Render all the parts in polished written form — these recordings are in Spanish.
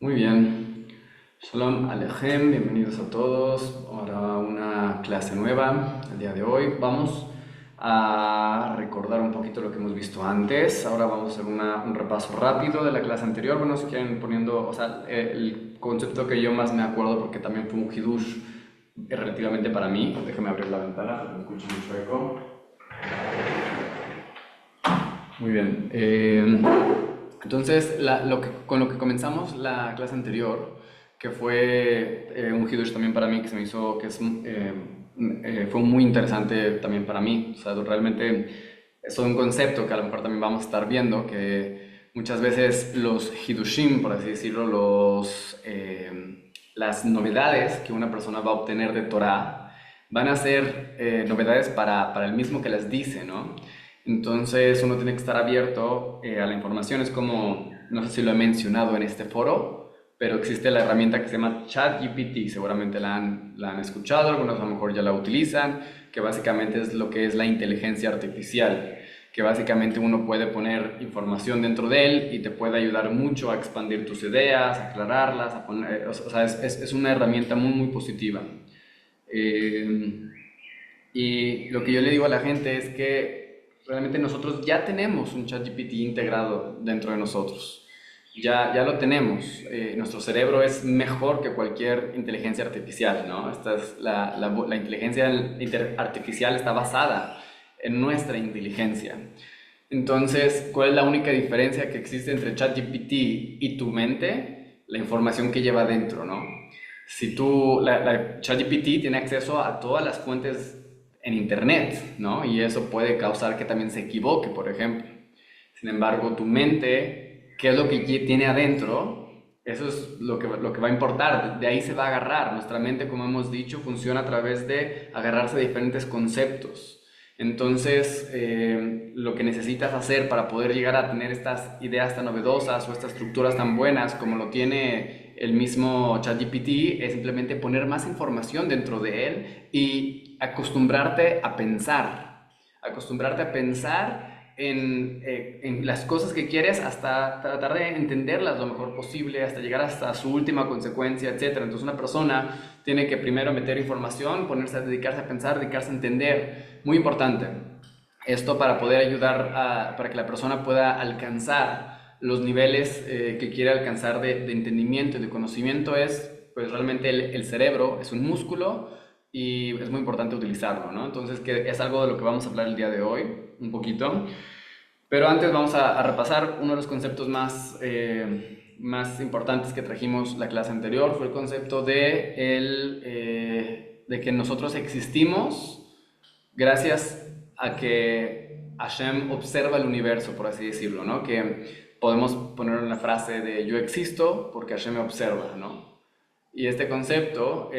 Muy bien. Shalom Alejem, bienvenidos a todos. Ahora una clase nueva. El día de hoy vamos a recordar un poquito lo que hemos visto antes. Ahora vamos a hacer un repaso rápido de la clase anterior. Bueno, si quieren poniendo, o sea, el concepto que yo más me acuerdo porque también fue un hidush relativamente para mí. Déjame abrir la ventana porque me escucho mucho eco. Muy bien. Entonces, con lo que comenzamos la clase anterior, que fue un Hidush también para mí, que se me hizo, fue muy interesante también para mí. O sea, realmente es todo un concepto que a lo mejor también vamos a estar viendo, que muchas veces los Hidushim, por así decirlo, las novedades que una persona va a obtener de Torah, van a ser novedades para el mismo que las dice, ¿no? Entonces uno tiene que estar abierto a la información. Es como, no sé si lo he mencionado en este foro, pero existe la herramienta que se llama ChatGPT. Seguramente la han escuchado, algunos a lo mejor ya la utilizan, que básicamente es lo que es la inteligencia artificial, que básicamente uno puede poner información dentro de él y te puede ayudar mucho a expandir tus ideas, a aclararlas, o sea, es una herramienta muy, muy positiva. Eh, y lo que yo le digo a la gente es que realmente nosotros ya tenemos un ChatGPT integrado dentro de nosotros. Ya lo tenemos. Nuestro cerebro es mejor que cualquier inteligencia artificial, ¿no? Esta es la inteligencia artificial está basada en nuestra inteligencia. Entonces, ¿cuál es la única diferencia que existe entre ChatGPT y tu mente? La información que lleva dentro, ¿no? Si la ChatGPT tiene acceso a todas las fuentes en Internet, ¿no? Y eso puede causar que también se equivoque, por ejemplo. Sin embargo, tu mente, ¿qué es lo que tiene adentro? Eso es lo que va a importar. De ahí se va a agarrar. Nuestra mente, como hemos dicho, funciona a través de agarrarse a diferentes conceptos. Entonces, lo que necesitas hacer para poder llegar a tener estas ideas tan novedosas o estas estructuras tan buenas como lo tiene el mismo ChatGPT es simplemente poner más información dentro de él y acostumbrarte a pensar en las cosas que quieres hasta tratar de entenderlas lo mejor posible, hasta llegar hasta su última consecuencia, etcétera. Entonces una persona tiene que primero meter información, ponerse a dedicarse a pensar, dedicarse a entender. Muy importante. Esto para poder para que la persona pueda alcanzar los niveles que quiere alcanzar de entendimiento y de conocimiento pues realmente el cerebro es un músculo y es muy importante utilizarlo, ¿no? Entonces, que es algo de lo que vamos a hablar el día de hoy, un poquito. Pero antes vamos a repasar uno de los conceptos más importantes que trajimos la clase anterior, fue el concepto de que nosotros existimos gracias a que Hashem observa el universo, por así decirlo, ¿no? Que podemos poner una frase de yo existo porque Hashem me observa, ¿no? Y este concepto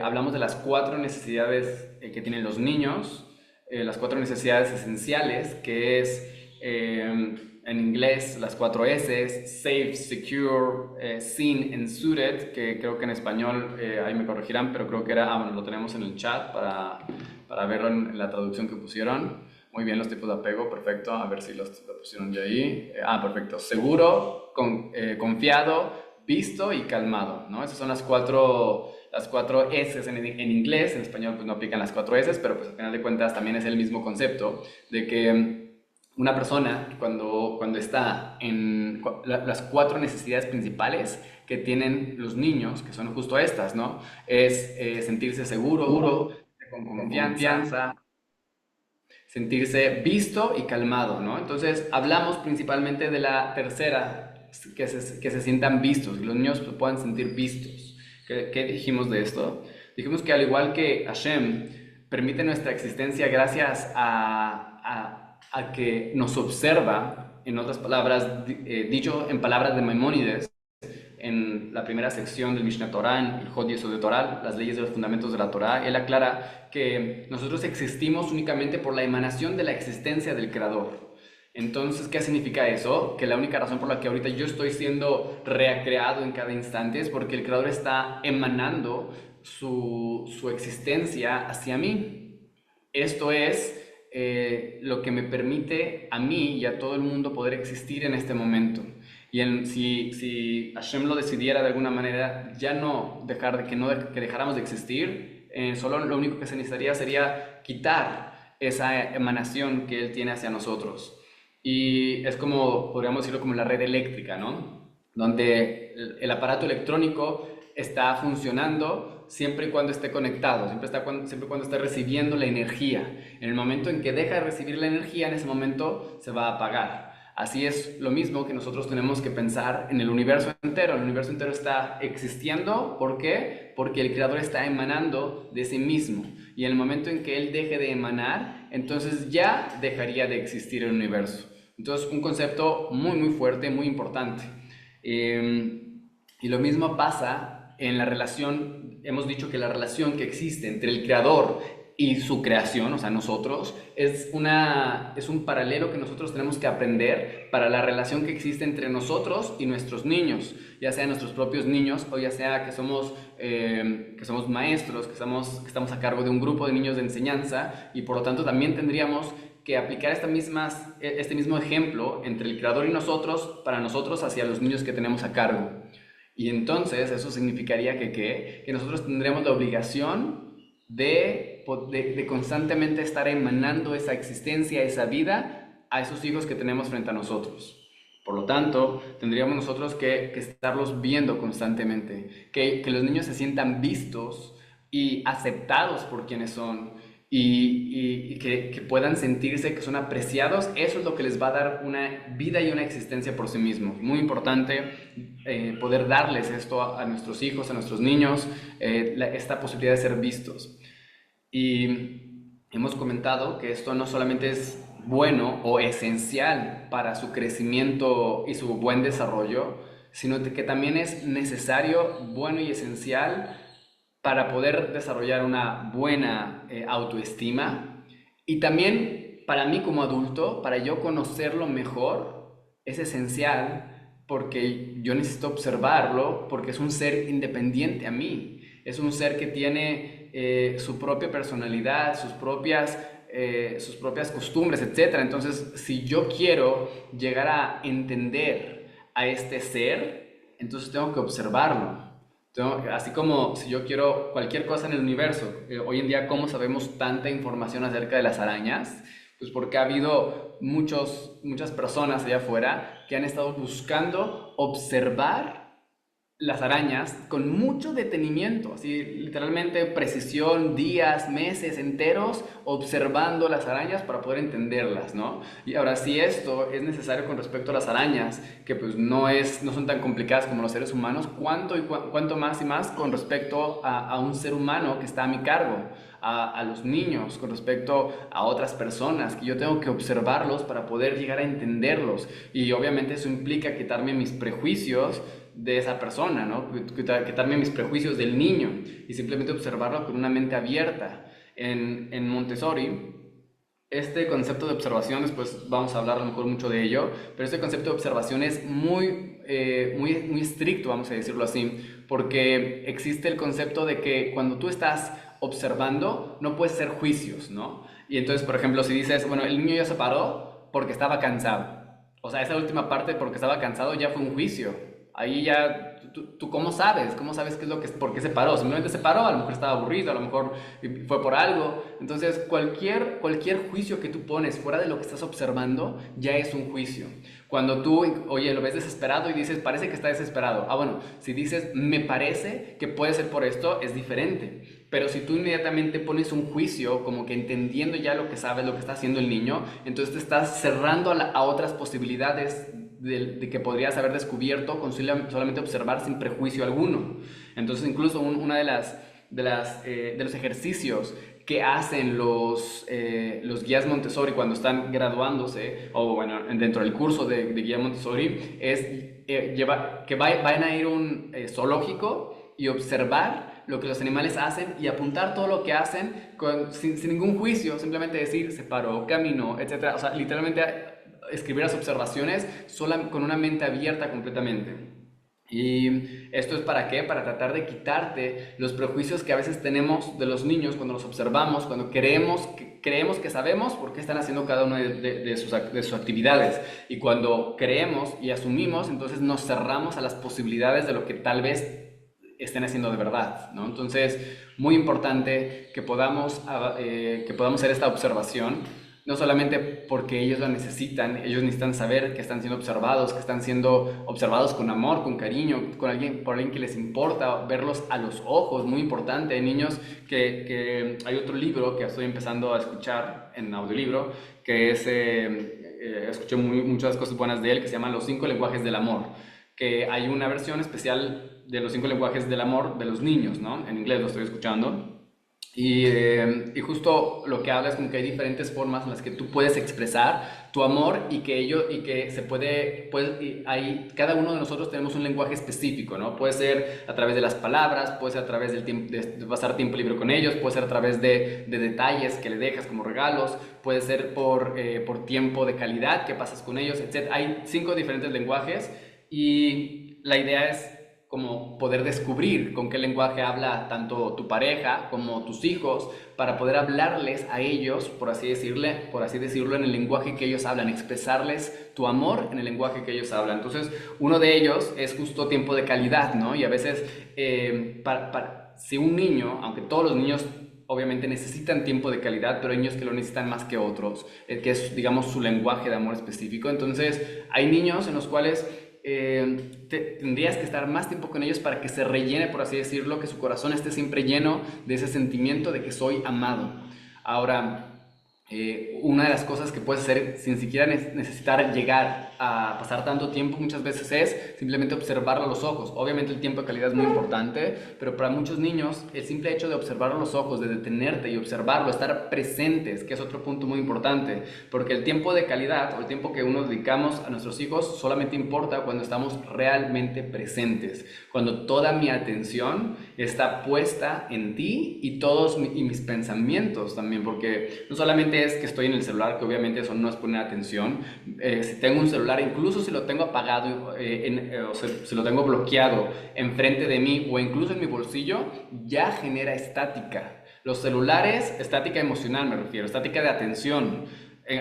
hablamos de las cuatro necesidades que tienen los niños, las cuatro necesidades esenciales, que es en inglés las cuatro S, safe, secure, seen and suited, que creo que en español, ahí me corregirán, pero creo que bueno, lo tenemos en el chat para verlo en la traducción que pusieron. Muy bien, los tipos de apego, perfecto, a ver si lo pusieron ya ahí. Perfecto, seguro, confiado, visto y calmado, ¿no? Esas son las cuatro S en inglés. En español pues no aplican las cuatro S, pero pues al final de cuentas también es el mismo concepto de que una persona cuando está en las cuatro necesidades principales que tienen los niños, que son justo estas, ¿no? Es sentirse seguro, con Con confianza, confianza. sentirse visto y calmado, ¿no? Entonces hablamos principalmente de la tercera, que se sientan vistos, que los niños pues, puedan sentir vistos. ¿Qué dijimos de esto? Dijimos que al igual que Hashem permite nuestra existencia gracias a que nos observa, en otras palabras, dicho en palabras de Maimónides, en la primera sección del Mishnah Torah, en el Hod Yesod de Torah, las leyes de los fundamentos de la Torah, él aclara que nosotros existimos únicamente por la emanación de la existencia del Creador. Entonces, ¿qué significa eso? Que la única razón por la que ahorita yo estoy siendo recreado en cada instante es porque el Creador está emanando su existencia hacia mí. Esto es lo que me permite a mí y a todo el mundo poder existir en este momento. Si Hashem lo decidiera de alguna manera, ya no dejar de que dejáramos de existir, solo lo único que se necesitaría sería quitar esa emanación que Él tiene hacia nosotros. Y es como, podríamos decirlo, como la red eléctrica, ¿no? Donde el aparato electrónico está funcionando siempre y cuando esté conectado, siempre y cuando esté recibiendo la energía. En el momento en que deja de recibir la energía, en ese momento se va a apagar. Así es lo mismo que nosotros tenemos que pensar en el universo entero. El universo entero está existiendo. ¿Por qué? Porque el Creador está emanando de sí mismo. Y en el momento en que Él deje de emanar, entonces ya dejaría de existir el universo. Entonces, un concepto muy, muy fuerte, muy importante. Y lo mismo pasa en la relación. Hemos dicho que la relación que existe entre el Creador y su creación, o sea, nosotros, es un paralelo que nosotros tenemos que aprender para la relación que existe entre nosotros y nuestros niños, ya sea nuestros propios niños o ya sea que somos maestros, que estamos a cargo de un grupo de niños de enseñanza, y por lo tanto también tendríamos que aplicar este mismo ejemplo entre el Creador y nosotros, para nosotros hacia los niños que tenemos a cargo. Y entonces eso significaría que nosotros tendríamos la obligación de constantemente estar emanando esa existencia, esa vida a esos hijos que tenemos frente a nosotros. Por lo tanto, tendríamos nosotros que estarlos viendo constantemente, que los niños se sientan vistos y aceptados por quienes son, y que puedan sentirse que son apreciados. Eso es lo que les va a dar una vida y una existencia por sí mismos. Muy importante poder darles esto a nuestros hijos, a nuestros niños, esta posibilidad de ser vistos. Y hemos comentado que esto no solamente es bueno o esencial para su crecimiento y su buen desarrollo, sino que también es necesario, bueno y esencial para poder desarrollar una buena autoestima. Y también para mí como adulto, para yo conocerlo mejor, es esencial porque yo necesito observarlo, porque es un ser independiente a mí. Es un ser que tiene su propia personalidad, sus propias costumbres, etc. Entonces, si yo quiero llegar a entender a este ser, entonces tengo que observarlo. Así como si yo quiero cualquier cosa en el universo, hoy en día, ¿cómo sabemos tanta información acerca de las arañas? Pues porque ha habido muchas personas allá afuera que han estado buscando observar las arañas con mucho detenimiento, así literalmente precisión, días, meses enteros observando las arañas para poder entenderlas, ¿no? Y ahora, si esto es necesario con respecto a las arañas, que pues no son tan complicadas como los seres humanos, ¿cuánto más y más con respecto a un ser humano que está a mi cargo? A los niños, con respecto a otras personas, que yo tengo que observarlos para poder llegar a entenderlos. Y obviamente eso implica quitarme mis prejuicios de esa persona, ¿no? Quitarme mis prejuicios del niño y simplemente observarlo con una mente abierta. En Montessori, este concepto de observación, después vamos a hablar a lo mejor mucho de ello, pero este concepto de observación es muy estricto, vamos a decirlo así, porque existe el concepto de que cuando tú estás observando no puedes hacer juicios, ¿no? Y entonces, por ejemplo, si dices, bueno, el niño ya se paró porque estaba cansado, o sea, esa última parte porque estaba cansado ya fue un juicio. Ahí ya, ¿tú cómo sabes? ¿Cómo sabes por qué se paró? Simplemente se paró, a lo mejor estaba aburrido, a lo mejor fue por algo. Entonces, cualquier juicio que tú pones fuera de lo que estás observando ya es un juicio. Cuando tú, oye, lo ves desesperado y dices, parece que está desesperado. Ah, bueno, si dices, me parece que puede ser por esto, es diferente. Pero si tú inmediatamente pones un juicio, como que entendiendo ya lo que sabes, lo que está haciendo el niño, entonces te estás cerrando a otras posibilidades de que podrías haber descubierto con solamente observar sin prejuicio alguno. Entonces, incluso uno de los ejercicios que hacen los guías Montessori cuando están graduándose, o bueno, dentro del curso de guía Montessori, es que vayan a ir a un zoológico y observar lo que los animales hacen y apuntar todo lo que hacen sin ningún juicio, simplemente decir, se paró, caminó, etc. O sea, literalmente escribir las observaciones con una mente abierta completamente. Y esto es para qué? Para tratar de quitarte los prejuicios que a veces tenemos de los niños cuando los observamos, cuando creemos que sabemos por qué están haciendo cada una de sus actividades. Y cuando creemos y asumimos, entonces nos cerramos a las posibilidades de lo que tal vez estén haciendo de verdad, ¿no? Entonces, muy importante que podamos hacer esta observación, no solamente porque ellos necesitan saber que están siendo observados, que están siendo observados con amor, con cariño, por alguien que les importa, verlos a los ojos, muy importante. Hay niños que hay otro libro que estoy empezando a escuchar en audiolibro, que es, escuché muchas cosas buenas de él, que se llama Los 5 lenguajes del amor, que hay una versión especial de los 5 lenguajes del amor de los niños, ¿no? En inglés lo estoy escuchando. Y justo lo que habla es como que hay diferentes formas en las que tú puedes expresar tu amor y que se cada uno de nosotros tenemos un lenguaje específico, ¿no? Puede ser a través de las palabras, puede ser a través del tiempo, de pasar tiempo libre con ellos, puede ser a través de detalles que le dejas como regalos, puede ser por tiempo de calidad que pasas con ellos, etc. Hay 5 diferentes lenguajes y la idea es como poder descubrir con qué lenguaje habla tanto tu pareja como tus hijos para poder hablarles a ellos, por así decirlo, en el lenguaje que ellos hablan, expresarles tu amor en el lenguaje que ellos hablan. Entonces, uno de ellos es justo tiempo de calidad, ¿no? Y a veces, si un niño, aunque todos los niños obviamente necesitan tiempo de calidad, pero hay niños que lo necesitan más que otros, que es, digamos, su lenguaje de amor específico. Entonces, hay niños en los cuales tendrías que estar más tiempo con ellos para que se rellene, por así decirlo, que su corazón esté siempre lleno de ese sentimiento de que soy amado. Ahora, una de las cosas que puedes hacer sin siquiera necesitar llegar a pasar tanto tiempo muchas veces es simplemente observarlo a los ojos. Obviamente el tiempo de calidad es muy importante, pero para muchos niños el simple hecho de observarlo a los ojos, de detenerte y observarlo, estar presentes, que es otro punto muy importante, porque el tiempo de calidad o el tiempo que uno dedicamos a nuestros hijos solamente importa cuando estamos realmente presentes, cuando toda mi atención está puesta en ti y mis pensamientos también, porque no solamente es que estoy en el celular, que obviamente eso no es poner atención. Si tengo un celular, incluso si lo tengo apagado o si lo tengo bloqueado enfrente de mí o incluso en mi bolsillo, ya genera estática. Los celulares, estática emocional me refiero, estática de atención.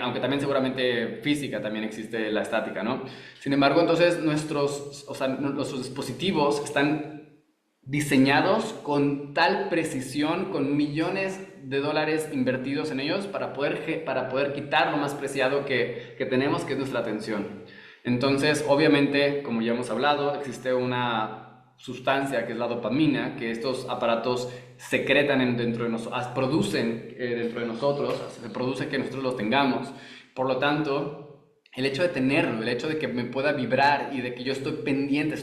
Aunque también seguramente física también existe la estática, ¿no? Sin embargo, entonces nuestros dispositivos están diseñados con tal precisión, con millones de dólares invertidos en ellos para poder quitar lo más preciado que tenemos, que es nuestra atención. Entonces, obviamente, como ya hemos hablado, existe una sustancia que es la dopamina, que estos aparatos secretan dentro de nosotros, producen dentro de nosotros, se produce que nosotros los tengamos. Por lo tanto, el hecho de tenerlo, el hecho de que me pueda vibrar y de que yo estoy pendiente,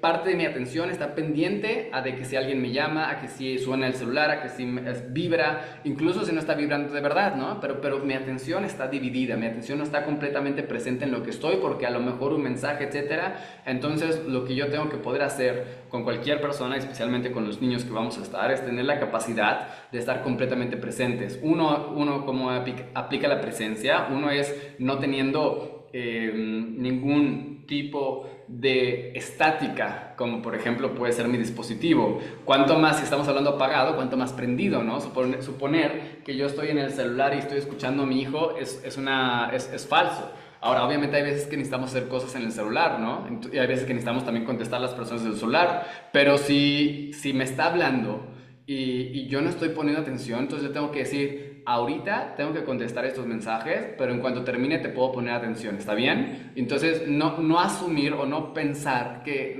parte de mi atención está pendiente a de que si alguien me llama, a que si suena el celular, a que si vibra, incluso si no está vibrando de verdad, ¿no? Pero mi atención está dividida, mi atención no está completamente presente en lo que estoy porque a lo mejor un mensaje, etcétera. Entonces, lo que yo tengo que poder hacer con cualquier persona, especialmente con los niños que vamos a estar, es tener la capacidad de estar completamente presentes. Uno como aplica la presencia, uno es no teniendo ningún tipo de estática, como por ejemplo puede ser mi dispositivo. Cuanto más, si estamos hablando apagado, cuanto más prendido, ¿no? Suponer que yo estoy en el celular y estoy escuchando a mi hijo es falso. Ahora, obviamente hay veces que necesitamos hacer cosas en el celular, ¿no? Y hay veces que necesitamos también contestar a las personas del celular, pero si me está hablando y yo no estoy poniendo atención, entonces yo tengo que decir, ahorita tengo que contestar estos mensajes, pero en cuanto termine te puedo poner atención, ¿está bien? Entonces, no asumir o no pensar que,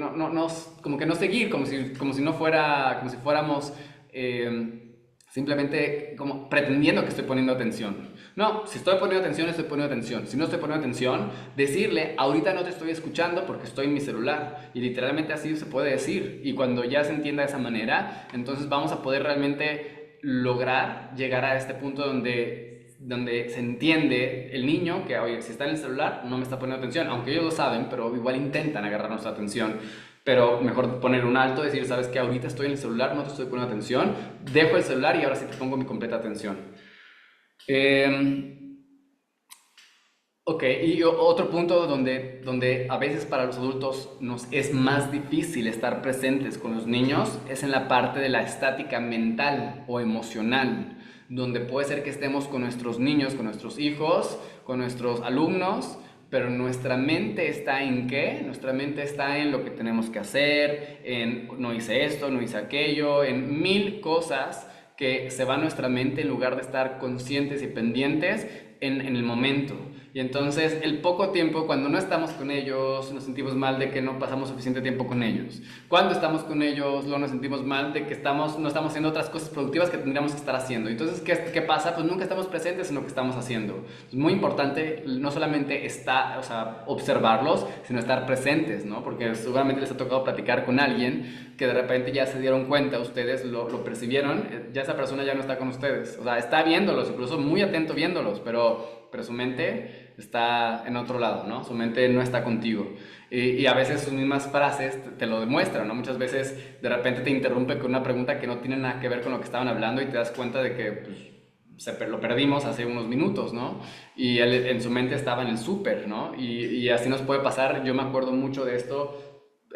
como que no seguir, como si no fuera, como si fuéramos simplemente como pretendiendo que estoy poniendo atención. No, si estoy poniendo atención, estoy poniendo atención. Si no estoy poniendo atención, decirle, ahorita no te estoy escuchando porque estoy en mi celular. Y literalmente así se puede decir. Y cuando ya se entienda de esa manera, entonces vamos a poder realmente lograr llegar a este punto donde se entiende el niño que, oye, si está en el celular, no me está poniendo atención. Aunque ellos lo saben, pero igual intentan agarrar nuestra atención. Pero mejor poner un alto, decir, sabes que ahorita estoy en el celular, no te estoy poniendo atención, dejo el celular y ahora sí te pongo mi completa atención. Eh, Ok, y otro punto donde a veces para los adultos nos es más difícil estar presentes con los niños es en la parte de la estática mental o emocional, donde puede ser que estemos con nuestros niños, con nuestros hijos, con nuestros alumnos, pero nuestra mente está en qué? Nuestra mente está en lo que tenemos que hacer, en no hice esto, no hice aquello, en mil cosas que se va a nuestra mente en lugar de estar conscientes y pendientes en el momento. Y entonces el poco tiempo, cuando no estamos con ellos, nos sentimos mal de que no pasamos suficiente tiempo con ellos. Cuando estamos con ellos, luego nos sentimos mal de que no estamos haciendo otras cosas productivas que tendríamos que estar haciendo. Entonces, ¿qué pasa? Pues nunca estamos presentes en lo que estamos haciendo. Es muy importante no solamente estar, o sea, observarlos, sino estar presentes, ¿no? Porque seguramente les ha tocado platicar con alguien que de repente ya se dieron cuenta, ustedes lo percibieron, ya esa persona ya no está con ustedes. O sea, está viéndolos, incluso muy atento viéndolos, pero su mente está en otro lado, ¿no? Su mente no está contigo. Y a veces sus mismas frases te lo demuestran, ¿no? Muchas veces de repente te interrumpe con una pregunta que no tiene nada que ver con lo que estaban hablando y te das cuenta de que pues, lo perdimos hace unos minutos, ¿no? Y él en su mente estaba en el súper, ¿no? Y así nos puede pasar. Yo me acuerdo mucho de esto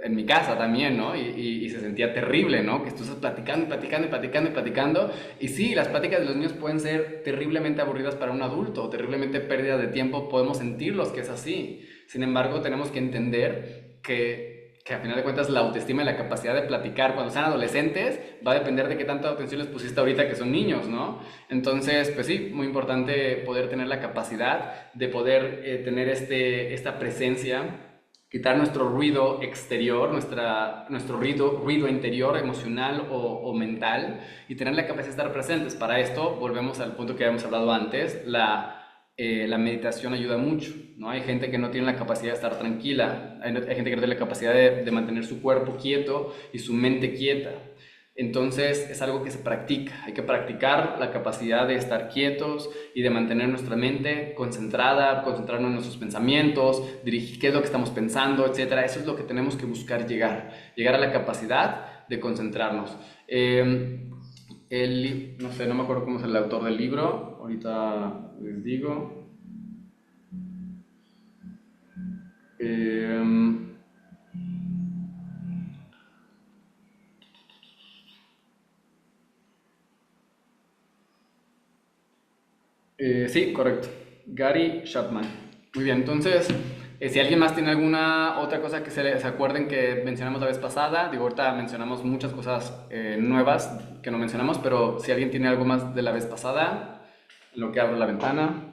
en mi casa también, ¿no? Y se sentía terrible, ¿no? Que tú estás platicando, platicando, platicando, platicando. Y sí, las pláticas de los niños pueden ser terriblemente aburridas para un adulto, terriblemente pérdida de tiempo, podemos sentirlos que es así. Sin embargo, tenemos que entender que a final de cuentas la autoestima y la capacidad de platicar cuando sean adolescentes va a depender de qué tanta atención les pusiste ahorita que son niños, ¿no? Entonces, pues sí, muy importante poder tener la capacidad de poder tener esta presencia, quitar nuestro ruido exterior, nuestro ruido interior, emocional o mental, y tener la capacidad de estar presentes. Para esto, volvemos al punto que habíamos hablado antes, la meditación ayuda mucho, ¿no? Hay gente que no tiene la capacidad de estar tranquila, hay gente que no tiene la capacidad de mantener su cuerpo quieto y su mente quieta. Entonces es algo que se practica, hay que practicar la capacidad de estar quietos y de mantener nuestra mente concentrada, concentrarnos en nuestros pensamientos, dirigir qué es lo que estamos pensando, etcétera. Eso es lo que tenemos que buscar llegar a la capacidad de concentrarnos. No sé, no me acuerdo cómo es el autor del libro, ahorita les digo. Eh, sí, correcto. Gary Chapman. Muy bien, entonces, si alguien más tiene alguna otra cosa que se acuerden que mencionamos la vez pasada, digo, ahorita mencionamos muchas cosas nuevas que no mencionamos, pero si alguien tiene algo más de la vez pasada, en lo que abro la ventana.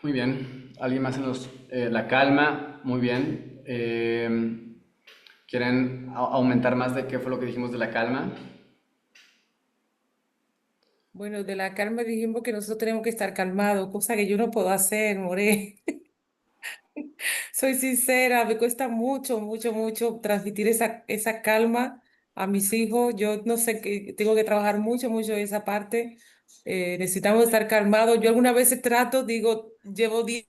Muy bien. ¿Alguien más en la calma? Muy bien. ¿Quieren aumentar más de qué fue lo que dijimos de la calma? Bueno, de la calma dijimos que nosotros tenemos que estar calmados, cosa que yo no puedo hacer, More. Soy sincera, me cuesta mucho, mucho, mucho transmitir esa calma a mis hijos. Yo no sé, que tengo que trabajar mucho, mucho esa parte. Necesitamos estar calmados. Yo algunas veces trato, digo, llevo días,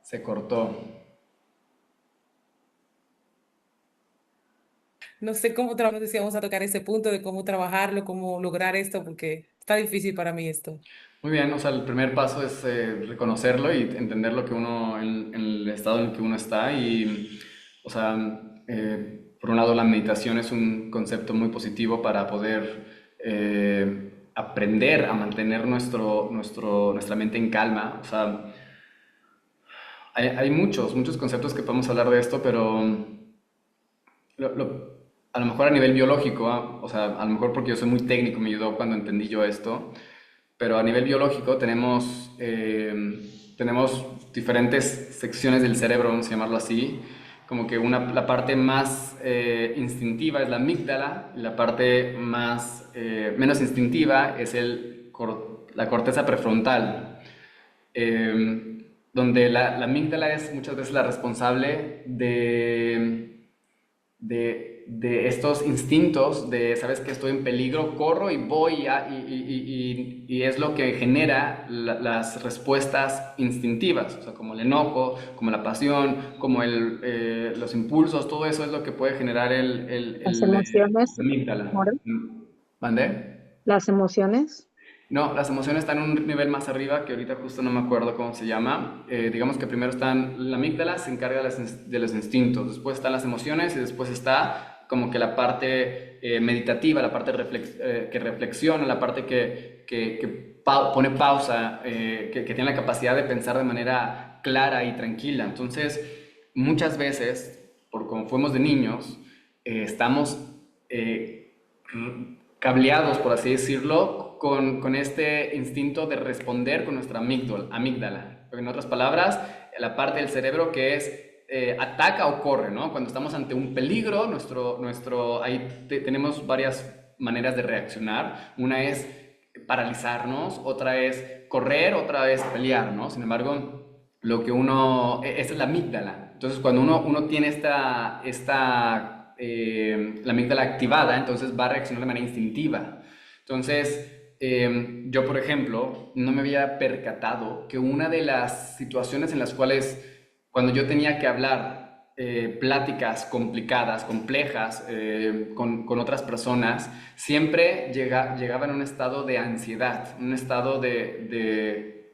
Se cortó. no sé cómo trabajar, si vamos a tocar ese punto de cómo trabajarlo, cómo lograr esto, porque está difícil para mí esto. Muy bien, o sea, el primer paso es reconocerlo y entender lo que en el estado en el que uno está y, o sea, por un lado la meditación es un concepto muy positivo para poder aprender a mantener nuestra mente en calma. O sea, hay muchos conceptos que podemos hablar de esto, pero a lo mejor a nivel biológico, o sea, a lo mejor porque yo soy muy técnico, me ayudó cuando entendí yo esto, pero a nivel biológico tenemos diferentes secciones del cerebro, vamos a llamarlo así, como que la parte más instintiva es la amígdala, y la parte menos instintiva es la corteza prefrontal, donde la amígdala es muchas veces la responsable de estos instintos de, sabes que estoy en peligro, corro y voy y es lo que genera las respuestas instintivas, o sea, como el enojo, como la pasión, como los impulsos, todo eso es lo que puede generar Las emociones, la amígdala. More, ¿Mande? las emociones. No, las emociones están en un nivel más arriba que ahorita justo no me acuerdo cómo se llama. Digamos que primero están la amígdala, se encarga de los instintos, después están las emociones y después está como que la parte meditativa, la parte que reflexiona, la parte que pone pausa, que tiene la capacidad de pensar de manera clara y tranquila. Entonces, muchas veces, por como fuimos de niños, estamos cableados, por así decirlo, con este instinto de responder con nuestra amígdala. En otras palabras, la parte del cerebro que es ataca o corre, ¿no? Cuando estamos ante un peligro, ahí tenemos varias maneras de reaccionar. Una es paralizarnos, otra es correr, otra es pelear, ¿no? Sin embargo, esa es la amígdala. Entonces, cuando uno tiene la amígdala activada, entonces va a reaccionar de manera instintiva. Entonces, yo, por ejemplo, no me había percatado que una de las situaciones en las cuales, cuando yo tenía que hablar pláticas complicadas, complejas, con otras personas, siempre llegaba en un estado de ansiedad, un estado de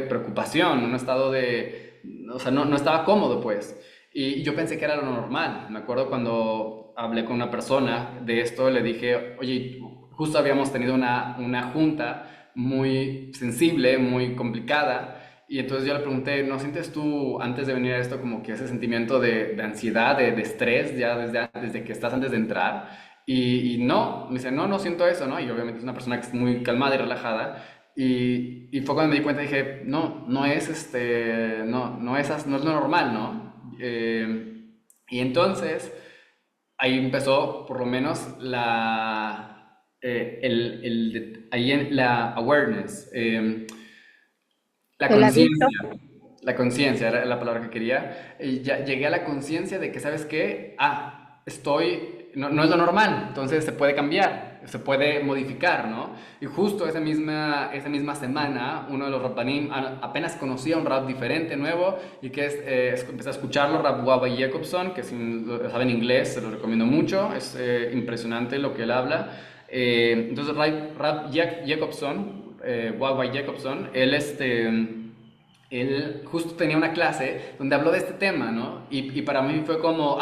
preocupación, un estado de, o sea, no estaba cómodo, pues. Y yo pensé que era lo normal. Me acuerdo cuando hablé con una persona de esto, le dije, oye, justo habíamos tenido una junta muy sensible, muy complicada, y entonces yo le pregunté, ¿no sientes tú antes de venir a esto como que ese sentimiento de ansiedad, de estrés, ya desde que estás antes de entrar? Y no, me dice, no siento eso, ¿no? Y obviamente es una persona que es muy calmada y relajada. Y fue cuando me di cuenta, dije, no es lo normal, ¿no? Y entonces ahí empezó por lo menos ahí en la awareness, la El aviso. conciencia. La conciencia era la palabra que quería. Y ya llegué a la conciencia de que, ¿sabes qué? No es lo normal, entonces se puede cambiar, se puede modificar, ¿no? Y justo esa misma semana, uno de los Rabbanim apenas conocía un rap diferente, nuevo, y empecé a escucharlo, Rab Wava Jacobson, que si lo saben inglés, se lo recomiendo mucho, es impresionante lo que él habla. Entonces, Jacobson, Wava Jacobson, él justo tenía una clase donde habló de este tema, ¿no? Y para mí fue como,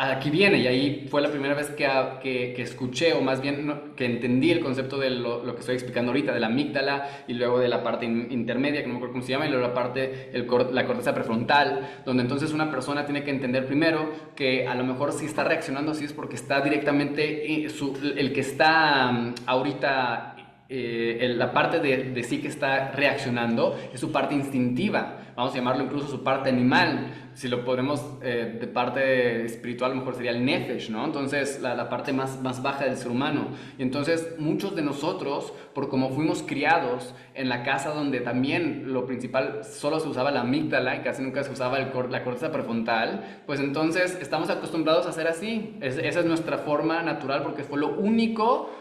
aquí viene, y ahí fue la primera vez que escuché, o más bien que entendí el concepto de lo que estoy explicando ahorita, de la amígdala, y luego de la parte intermedia, que no me acuerdo cómo se llama, y luego la parte, la corteza prefrontal, donde entonces una persona tiene que entender primero que a lo mejor si está reaccionando así es porque está directamente, el que está ahorita la parte de sí que está reaccionando es su parte instintiva, vamos a llamarlo incluso su parte animal, si lo ponemos de parte espiritual, a lo mejor sería el nefesh, ¿no? Entonces la parte más baja del ser humano. Y entonces muchos de nosotros, por como fuimos criados en la casa donde también lo principal solo se usaba la amígdala y casi nunca se usaba la corteza prefrontal, pues entonces estamos acostumbrados a ser así. Esa es nuestra forma natural porque fue lo único.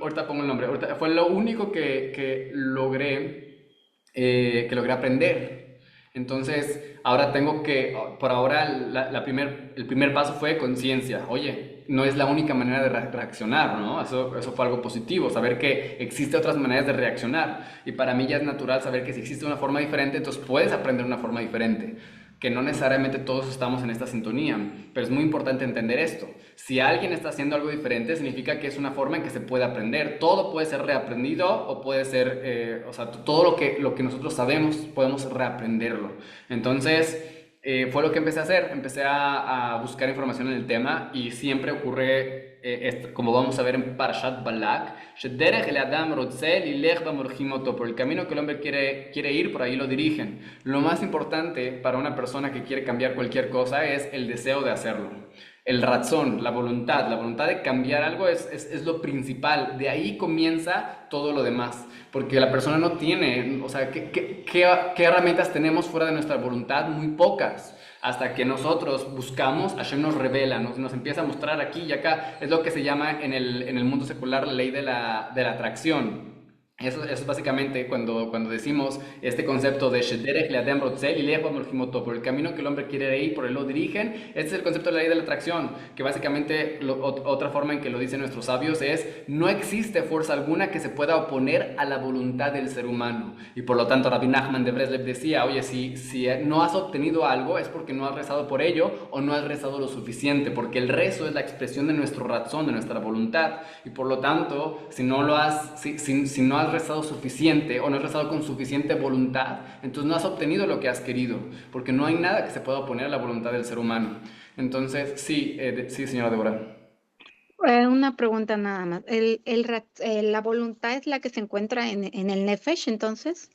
Ahorita pongo el nombre. Fue lo único que logré aprender. Entonces, ahora por ahora, el primer paso fue conciencia. Oye, no es la única manera de reaccionar, ¿no? Eso fue algo positivo, saber que existen otras maneras de reaccionar. Y para mí ya es natural saber que si existe una forma diferente, entonces puedes aprender una forma diferente, que no necesariamente todos estamos en esta sintonía, pero es muy importante entender esto. Si alguien está haciendo algo diferente, significa que es una forma en que se puede aprender. Todo puede ser reaprendido o puede ser, o sea, todo lo que nosotros sabemos podemos reaprenderlo. Entonces, fue lo que empecé a hacer. Empecé a buscar información en el tema y siempre ocurre, como vamos a ver en Parashat Balak, "Shederech el Adam rotze lilech bamorchim oto", por el camino que el hombre quiere ir, por ahí lo dirigen. Lo más importante para una persona que quiere cambiar cualquier cosa es el deseo de hacerlo. el razón, la voluntad de cambiar algo es lo principal. De ahí comienza todo lo demás, porque la persona no tiene, o sea, ¿qué herramientas tenemos fuera de nuestra voluntad? Muy pocas. Hasta que nosotros buscamos, Hashem nos revela, nos empieza a mostrar aquí y acá. Es lo que se llama en el mundo secular la ley de la atracción. Eso es básicamente cuando decimos este concepto de Shederech Leadam Rotzel y Lejo Morjimoto, por el camino que el hombre quiere ir, por él lo dirigen. Este es el concepto de la ley de la atracción, que básicamente otra forma en que lo dicen nuestros sabios es: no existe fuerza alguna que se pueda oponer a la voluntad del ser humano. Y por lo tanto, Rabbi Nachman de Breslev decía: oye, si no has obtenido algo es porque no has rezado por ello o no has rezado lo suficiente, porque el rezo es la expresión de nuestro razón, de nuestra voluntad. Y por lo tanto, si no no has rezado suficiente o no has rezado con suficiente voluntad, entonces no has obtenido lo que has querido, porque no hay nada que se pueda oponer a la voluntad del ser humano. Entonces, sí, sí, señora Débora. Una pregunta nada más. ¿La voluntad es la que se encuentra en el Nefesh, entonces?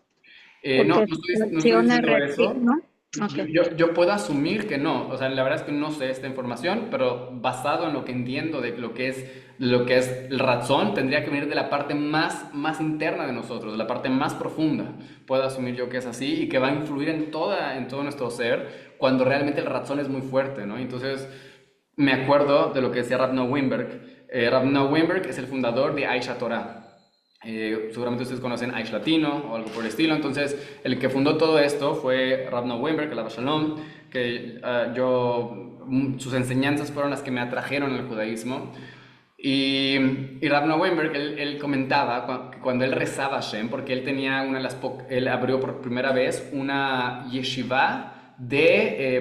No, Porque es no estoy acción, diciendo reacción, eso. ¿no? Ok. Yo puedo asumir que no, o sea, la verdad es que no sé esta información, pero basado en lo que entiendo de lo que es el razón, tendría que venir de la parte más interna de nosotros, de la parte más profunda. Puedo asumir yo que es así y que va a influir en todo nuestro ser cuando realmente el razón es muy fuerte, ¿no? Entonces, me acuerdo de lo que decía Rav Noah Weinberg. Rav Noah Weinberg es el fundador de Aisha Torah. Seguramente ustedes conocen Aish Latino o algo por el estilo. Entonces, el que fundó todo esto fue Rav Noah Weinberg, el Abba Shalom, que sus enseñanzas fueron las que me atrajeron al judaísmo. Y Rav Noah Weinberg, él comentaba que cuando él rezaba a Hashem, porque él tenía él abrió por primera vez una yeshiva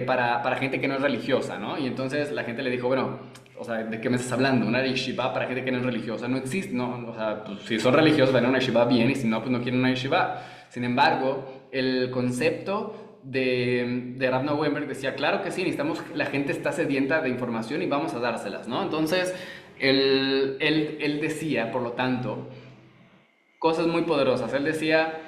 para gente que no es religiosa, ¿no? Y entonces la gente le dijo: bueno, o sea, ¿de qué me estás hablando? Una yeshiva para gente que no es religiosa no existe, ¿no? O sea, pues, si son religiosos van a una yeshiva bien, y si no, pues no quieren una yeshiva. Sin embargo, el concepto de Rav Noah Weinberg decía: claro que sí, la gente está sedienta de información y vamos a dárselas, ¿no? Entonces, él decía, por lo tanto, cosas muy poderosas. Él decía: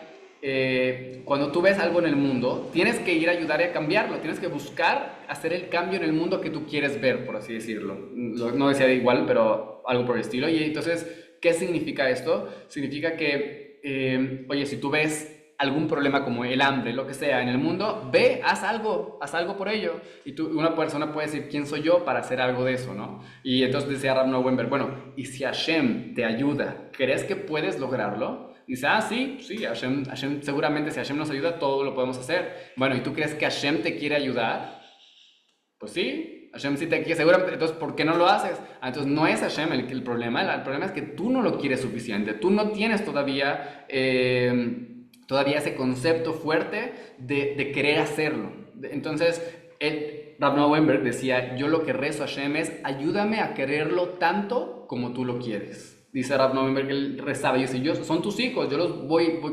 cuando tú ves algo en el mundo, tienes que ir a ayudar y a cambiarlo, tienes que buscar hacer el cambio en el mundo que tú quieres ver, por así decirlo. No decía igual, pero algo por el estilo. Y entonces, ¿qué significa esto? Significa que, oye, si tú ves algún problema como el hambre, lo que sea en el mundo, ve, haz algo por ello. Y una persona puede decir: ¿quién soy yo para hacer algo de eso, no? Y entonces decía Rav Noah Weinberg: bueno, y si Hashem te ayuda, ¿crees que puedes lograrlo? Dice: sí, Hashem, seguramente si Hashem nos ayuda, todo lo podemos hacer. Bueno, ¿y tú crees que Hashem te quiere ayudar? Pues sí, Hashem sí te quiere, seguramente. Entonces, ¿por qué no lo haces? Entonces, no es Hashem el problema. El problema es que tú no lo quieres suficiente. Tú no tienes todavía ese concepto fuerte de querer hacerlo. Entonces, Rav Noah Weinberg decía: yo lo que rezo a Hashem es: ayúdame a quererlo tanto como tú lo quieres. Dice Rav Noah Weinberg que él rezaba y dice: son tus hijos, yo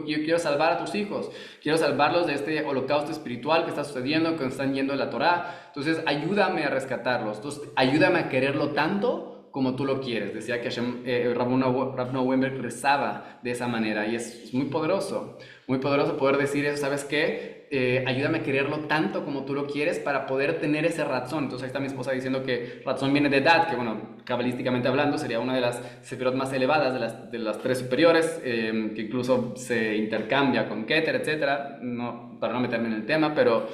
quiero salvar a tus hijos, quiero salvarlos de este holocausto espiritual que está sucediendo, que están yendo de la Torá. Entonces, ayúdame a rescatarlos. Entonces, ayúdame a quererlo tanto como tú lo quieres. Decía que Rav Noah Weinberg rezaba de esa manera, y es muy poderoso poder decir eso. ¿Sabes qué? Ayúdame a quererlo tanto como tú lo quieres para poder tener ese razón. Entonces ahí está mi esposa diciendo que razón viene de Dat, que bueno, cabalísticamente hablando sería una de las sefirot más elevadas de las tres superiores, que incluso se intercambia con Keter, etcétera. No, para no meterme en el tema, pero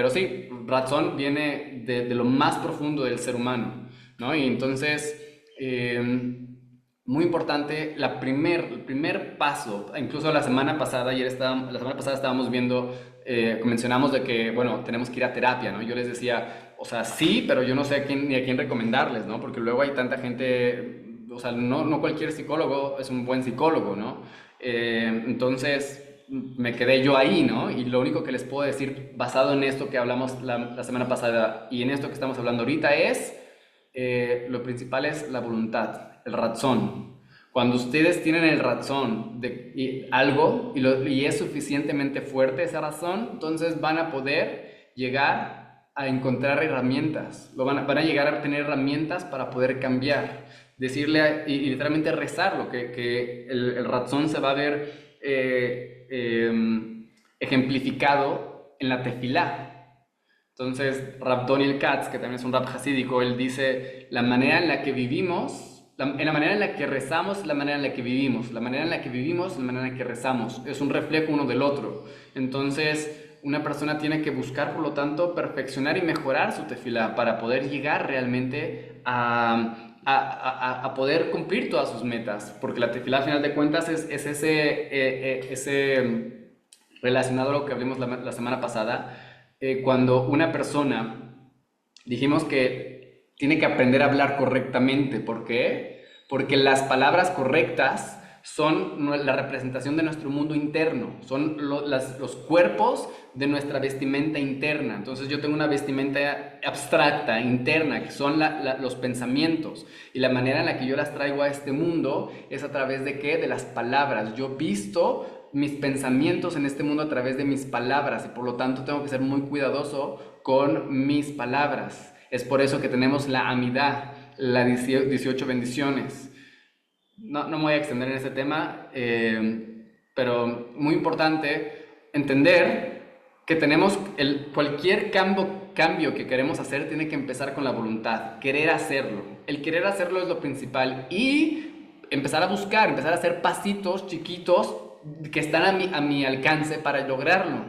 sí, razón viene de lo más profundo del ser humano, ¿no? Y entonces, muy importante, el primer paso. Incluso la semana pasada estábamos viendo, mencionamos de que, bueno, tenemos que ir a terapia, ¿no? Yo les decía: o sea, sí, pero yo no sé ni a quién recomendarles, ¿no? Porque luego hay tanta gente, o sea, no cualquier psicólogo es un buen psicólogo, ¿no? Entonces, me quedé yo ahí, ¿no? Y lo único que les puedo decir, basado en esto que hablamos la semana pasada y en esto que estamos hablando ahorita, es: lo principal es la voluntad, el razón. Cuando ustedes tienen el razón de algo y es suficientemente fuerte esa razón, entonces van a poder llegar a encontrar herramientas, van a llegar a tener herramientas para poder cambiar. Decirle y literalmente rezarlo, que el razón se va a ver ejemplificado en la tefilá. Entonces, Rab Doniel Katz, que también es un rab hasídico, él dice, la manera en la que vivimos, en la manera en la que rezamos, la manera en la que vivimos, la manera en la que vivimos, la manera en la que rezamos, es un reflejo uno del otro. Entonces, una persona tiene que buscar, por lo tanto, perfeccionar y mejorar su tefilá para poder llegar realmente a poder cumplir todas sus metas, porque la tefilá, a final de cuentas, es ese relacionado a lo que hablamos la semana pasada, cuando una persona, dijimos que tiene que aprender a hablar correctamente. ¿Por qué? Porque las palabras correctas son la representación de nuestro mundo interno, son los cuerpos de nuestra vestimenta interna. Entonces yo tengo una vestimenta abstracta, interna, que son los pensamientos, y la manera en la que yo las traigo a este mundo es a través de ¿qué? De las palabras. Yo visto mis pensamientos en este mundo a través de mis palabras, y por lo tanto tengo que ser muy cuidadoso con mis palabras. Es por eso que tenemos la amidad, las 18 bendiciones. No me voy a extender en ese tema, pero muy importante entender que tenemos cualquier cambio que queremos hacer tiene que empezar con la voluntad, querer hacerlo. El querer hacerlo es lo principal, y empezar a buscar, empezar a hacer pasitos chiquitos que están a mi alcance para lograrlo.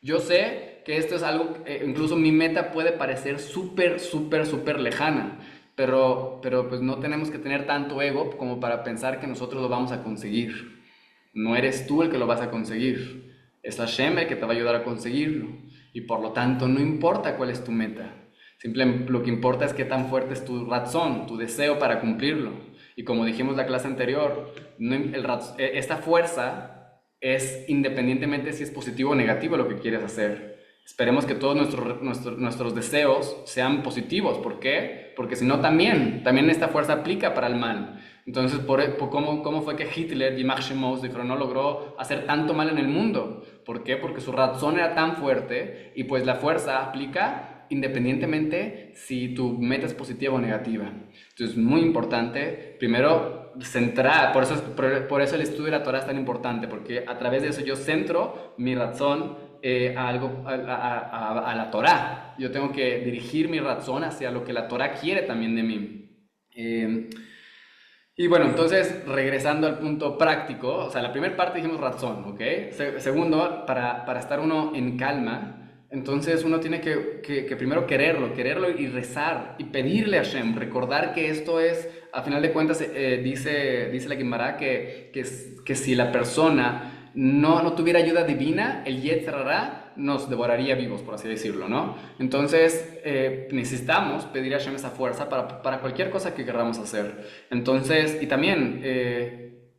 Yo sé que esto es algo, incluso mi meta puede parecer súper, súper, súper lejana, pero pues no tenemos que tener tanto ego como para pensar que nosotros lo vamos a conseguir. No eres tú el que lo vas a conseguir, es Hashem el que te va a ayudar a conseguirlo, y por lo tanto no importa cuál es tu meta, simplemente lo que importa es qué tan fuerte es tu razón, tu deseo para cumplirlo. Y como dijimos la clase anterior, esta fuerza es independientemente si es positivo o negativo lo que quieres hacer. Esperemos que todos nuestros deseos sean positivos. ¿Por qué? Porque si no, también esta fuerza aplica para el mal. Entonces, ¿cómo fue que Hitler, Yimach Shemos, no logró hacer tanto mal en el mundo? ¿Por qué? Porque su razón era tan fuerte, y pues la fuerza aplica independientemente si tu meta es positiva o negativa. Entonces, muy importante, primero, centrar, por eso el estudio de la Torah es tan importante, porque a través de eso yo centro mi razón a la Torah. Yo tengo que dirigir mi razón hacia lo que la Torah quiere también de mí. Y bueno, entonces, regresando al punto práctico, o sea, la primera parte dijimos razón, ¿ok? Segundo, para estar uno en calma, entonces uno tiene que primero quererlo y rezar y pedirle a Hashem, recordar que esto es, a final de cuentas, dice la Gemara que si la persona no tuviera ayuda divina, el Yetzer Hara nos devoraría vivos, por así decirlo, ¿no? Entonces, necesitamos pedir a Hashem esa fuerza para cualquier cosa que queramos hacer. Entonces, y también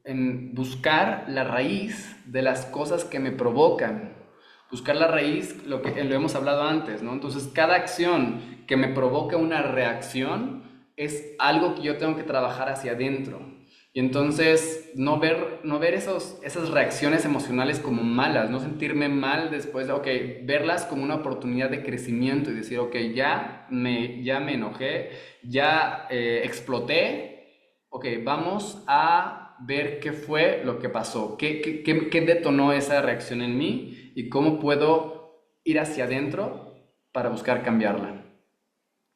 en buscar la raíz de las cosas que me provocan. Buscar la raíz, lo hemos hablado antes, ¿no? Entonces, cada acción que me provoca una reacción es algo que yo tengo que trabajar hacia adentro. Y entonces no ver esas reacciones emocionales como malas, no sentirme mal después, verlas como una oportunidad de crecimiento y decir, ya me enojé, ya exploté, vamos a ver qué fue lo que pasó, qué detonó esa reacción en mí y cómo puedo ir hacia adentro para buscar cambiarla.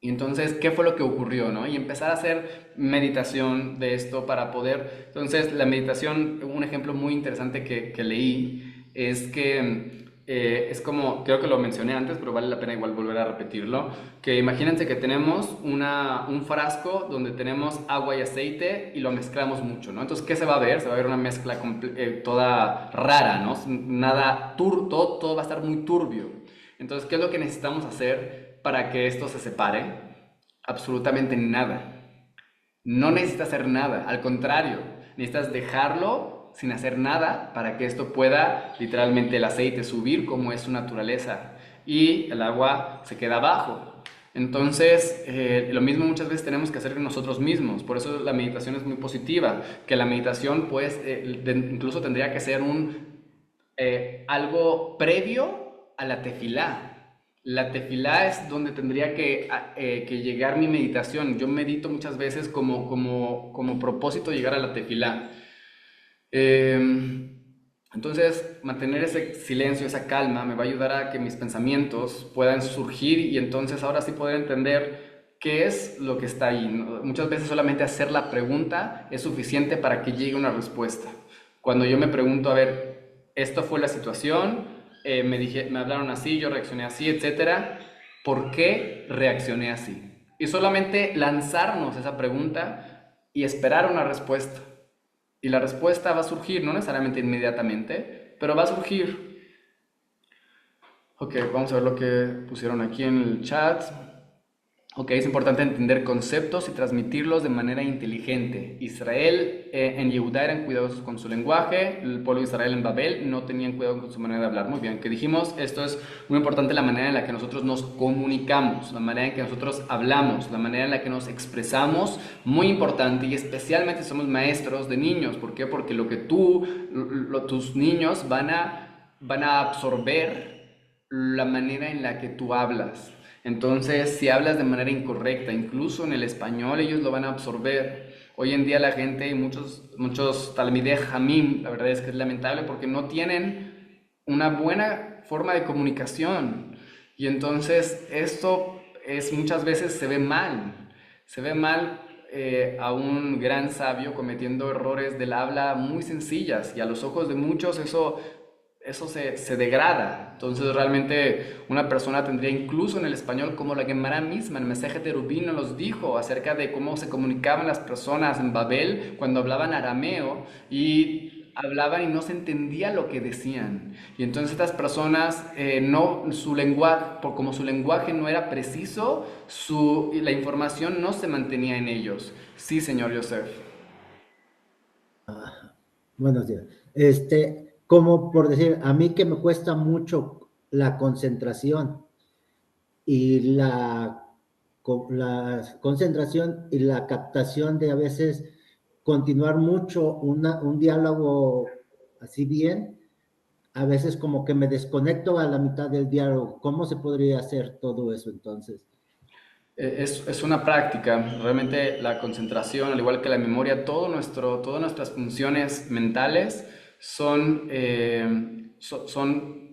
Y entonces, ¿qué fue lo que ocurrió, no? Y empezar a hacer meditación de esto para poder... Entonces, la meditación, un ejemplo muy interesante que leí, es que es como, creo que lo mencioné antes, pero vale la pena igual volver a repetirlo, que imagínense que tenemos un frasco donde tenemos agua y aceite y lo mezclamos mucho, ¿no? Entonces, ¿qué se va a ver? Se va a ver una mezcla toda rara, ¿no? Todo va a estar muy turbio. Entonces, ¿qué es lo que necesitamos hacer para que esto se separe? Absolutamente nada. No necesitas hacer nada, al contrario, necesitas dejarlo sin hacer nada para que esto pueda literalmente el aceite subir como es su naturaleza y el agua se queda abajo. Entonces, lo mismo muchas veces tenemos que hacer nosotros mismos. Por eso la meditación es muy positiva, que la meditación pues incluso tendría que ser algo previo a la tefilá. La tefilá es donde tendría que llegar mi meditación. Yo medito muchas veces como propósito llegar a la tefilá. Entonces, mantener ese silencio, esa calma, me va a ayudar a que mis pensamientos puedan surgir y entonces ahora sí poder entender qué es lo que está ahí, ¿no? Muchas veces solamente hacer la pregunta es suficiente para que llegue una respuesta. Cuando yo me pregunto, a ver, esto fue la situación, me hablaron así, yo reaccioné así, etcétera, ¿por qué reaccioné así? Y solamente lanzarnos esa pregunta y esperar una respuesta. Y la respuesta va a surgir, no necesariamente inmediatamente, pero va a surgir. Ok, vamos a ver lo que pusieron aquí en el chat. Ok, es importante entender conceptos y transmitirlos de manera inteligente. Israel en Yehudá eran cuidadosos con su lenguaje, el pueblo de Israel en Babel no tenían cuidado con su manera de hablar. Muy bien, que dijimos, esto es muy importante, la manera en la que nosotros nos comunicamos, la manera en que nosotros hablamos, la manera en la que nos expresamos, muy importante, y especialmente si somos maestros de niños. ¿Por qué? Porque lo que tus niños van a absorber la manera en la que tú hablas. Entonces, si hablas de manera incorrecta, incluso en el español, ellos lo van a absorber. Hoy en día la gente, y muchos talmidei jamim, la verdad es que es lamentable porque no tienen una buena forma de comunicación. Y entonces esto muchas veces se ve mal. Se ve mal a un gran sabio cometiendo errores del habla muy sencillas y a los ojos de muchos eso se degrada. Entonces realmente una persona tendría, incluso en el español, como la Gemara misma, el mensaje de Rubín nos dijo acerca de cómo se comunicaban las personas en Babel cuando hablaban arameo y hablaban y no se entendía lo que decían. Y entonces estas personas, su lenguaje, como su lenguaje no era preciso, la información no se mantenía en ellos. Sí, señor Yosef. Buenos días. Como por decir, a mí que me cuesta mucho la concentración y la concentración y la captación de a veces continuar mucho un diálogo así bien, a veces como que me desconecto a la mitad del diálogo. ¿Cómo se podría hacer todo eso entonces? Es una práctica, realmente la concentración, al igual que la memoria, todas nuestras funciones mentales son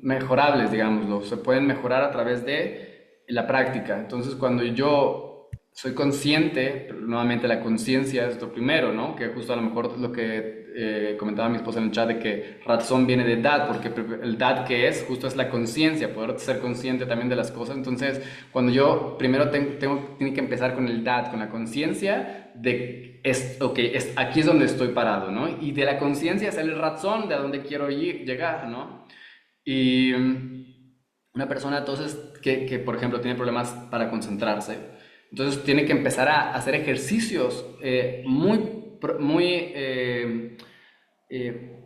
mejorables, digámoslo, se pueden mejorar a través de la práctica. Entonces, cuando yo soy consciente, pero nuevamente la conciencia es lo primero, ¿no? Que justo a lo mejor lo que comentaba mi esposa en el chat de que razón viene de dad, porque el dad que es, justo es la conciencia, poder ser consciente también de las cosas. Entonces, cuando yo primero tiene que empezar con el dad, con la conciencia de, aquí es donde estoy parado, ¿no? Y de la conciencia sale el razón de a dónde quiero llegar, ¿no? Y una persona entonces por ejemplo, tiene problemas para concentrarse, entonces tiene que empezar a hacer ejercicios muy eh,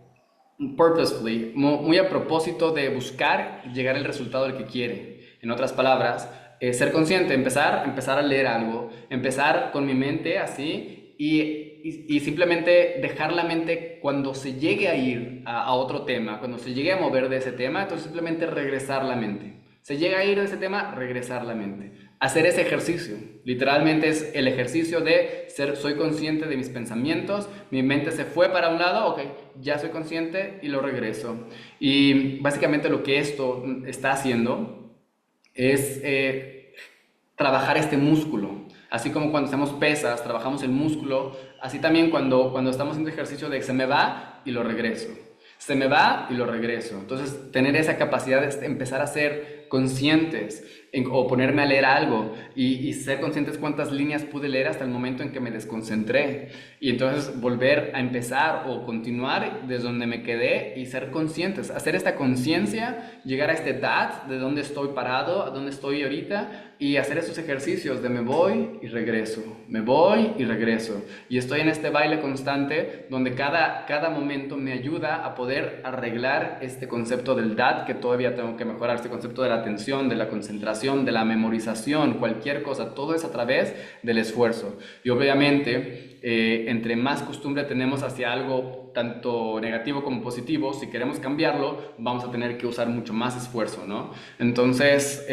purposefully, muy a propósito de buscar llegar al resultado del que quiere. En otras palabras, ser consciente, empezar a leer algo, empezar con mi mente así y simplemente dejar la mente cuando se llegue a ir a otro tema, cuando se llegue a mover de ese tema, entonces simplemente regresar la mente. Se llega a ir de ese tema, regresar la mente. Hacer ese ejercicio, literalmente es el ejercicio de soy consciente de mis pensamientos, mi mente se fue para un lado, ok, ya soy consciente y lo regreso. Y básicamente lo que esto está haciendo es trabajar este músculo. Así como cuando hacemos pesas, trabajamos el músculo, así también cuando estamos haciendo ejercicio de se me va y lo regreso. Se me va y lo regreso. Entonces, tener esa capacidad de empezar a ser conscientes o ponerme a leer algo y ser conscientes cuántas líneas pude leer hasta el momento en que me desconcentré. Y entonces volver a empezar o continuar desde donde me quedé y ser conscientes. Hacer esta conciencia, llegar a este dad de dónde estoy parado, a dónde estoy ahorita y hacer esos ejercicios de me voy y regreso, me voy y regreso. Y estoy en este baile constante donde cada momento me ayuda a poder arreglar este concepto del dad que todavía tengo que mejorar, este concepto de la atención, de la concentración, de la memorización, cualquier cosa, todo es a través del esfuerzo. Y obviamente, entre más costumbre tenemos hacia algo tanto negativo como positivo, si queremos cambiarlo, vamos a tener que usar mucho más esfuerzo, ¿no? Entonces,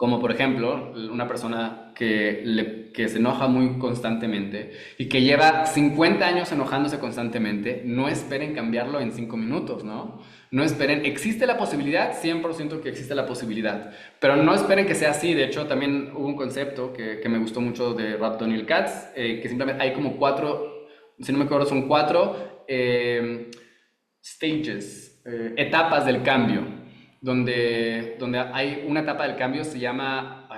Como por ejemplo, una persona que se enoja muy constantemente y que lleva 50 años enojándose constantemente, no esperen cambiarlo en 5 minutos, ¿no? No esperen, existe la posibilidad, 100% que existe la posibilidad, pero no esperen que sea así. De hecho, también hubo un concepto que me gustó mucho de Rab Daniel Katz, que simplemente hay como 4, si no me acuerdo, son 4 stages, etapas del cambio, donde hay una etapa del cambio, se llama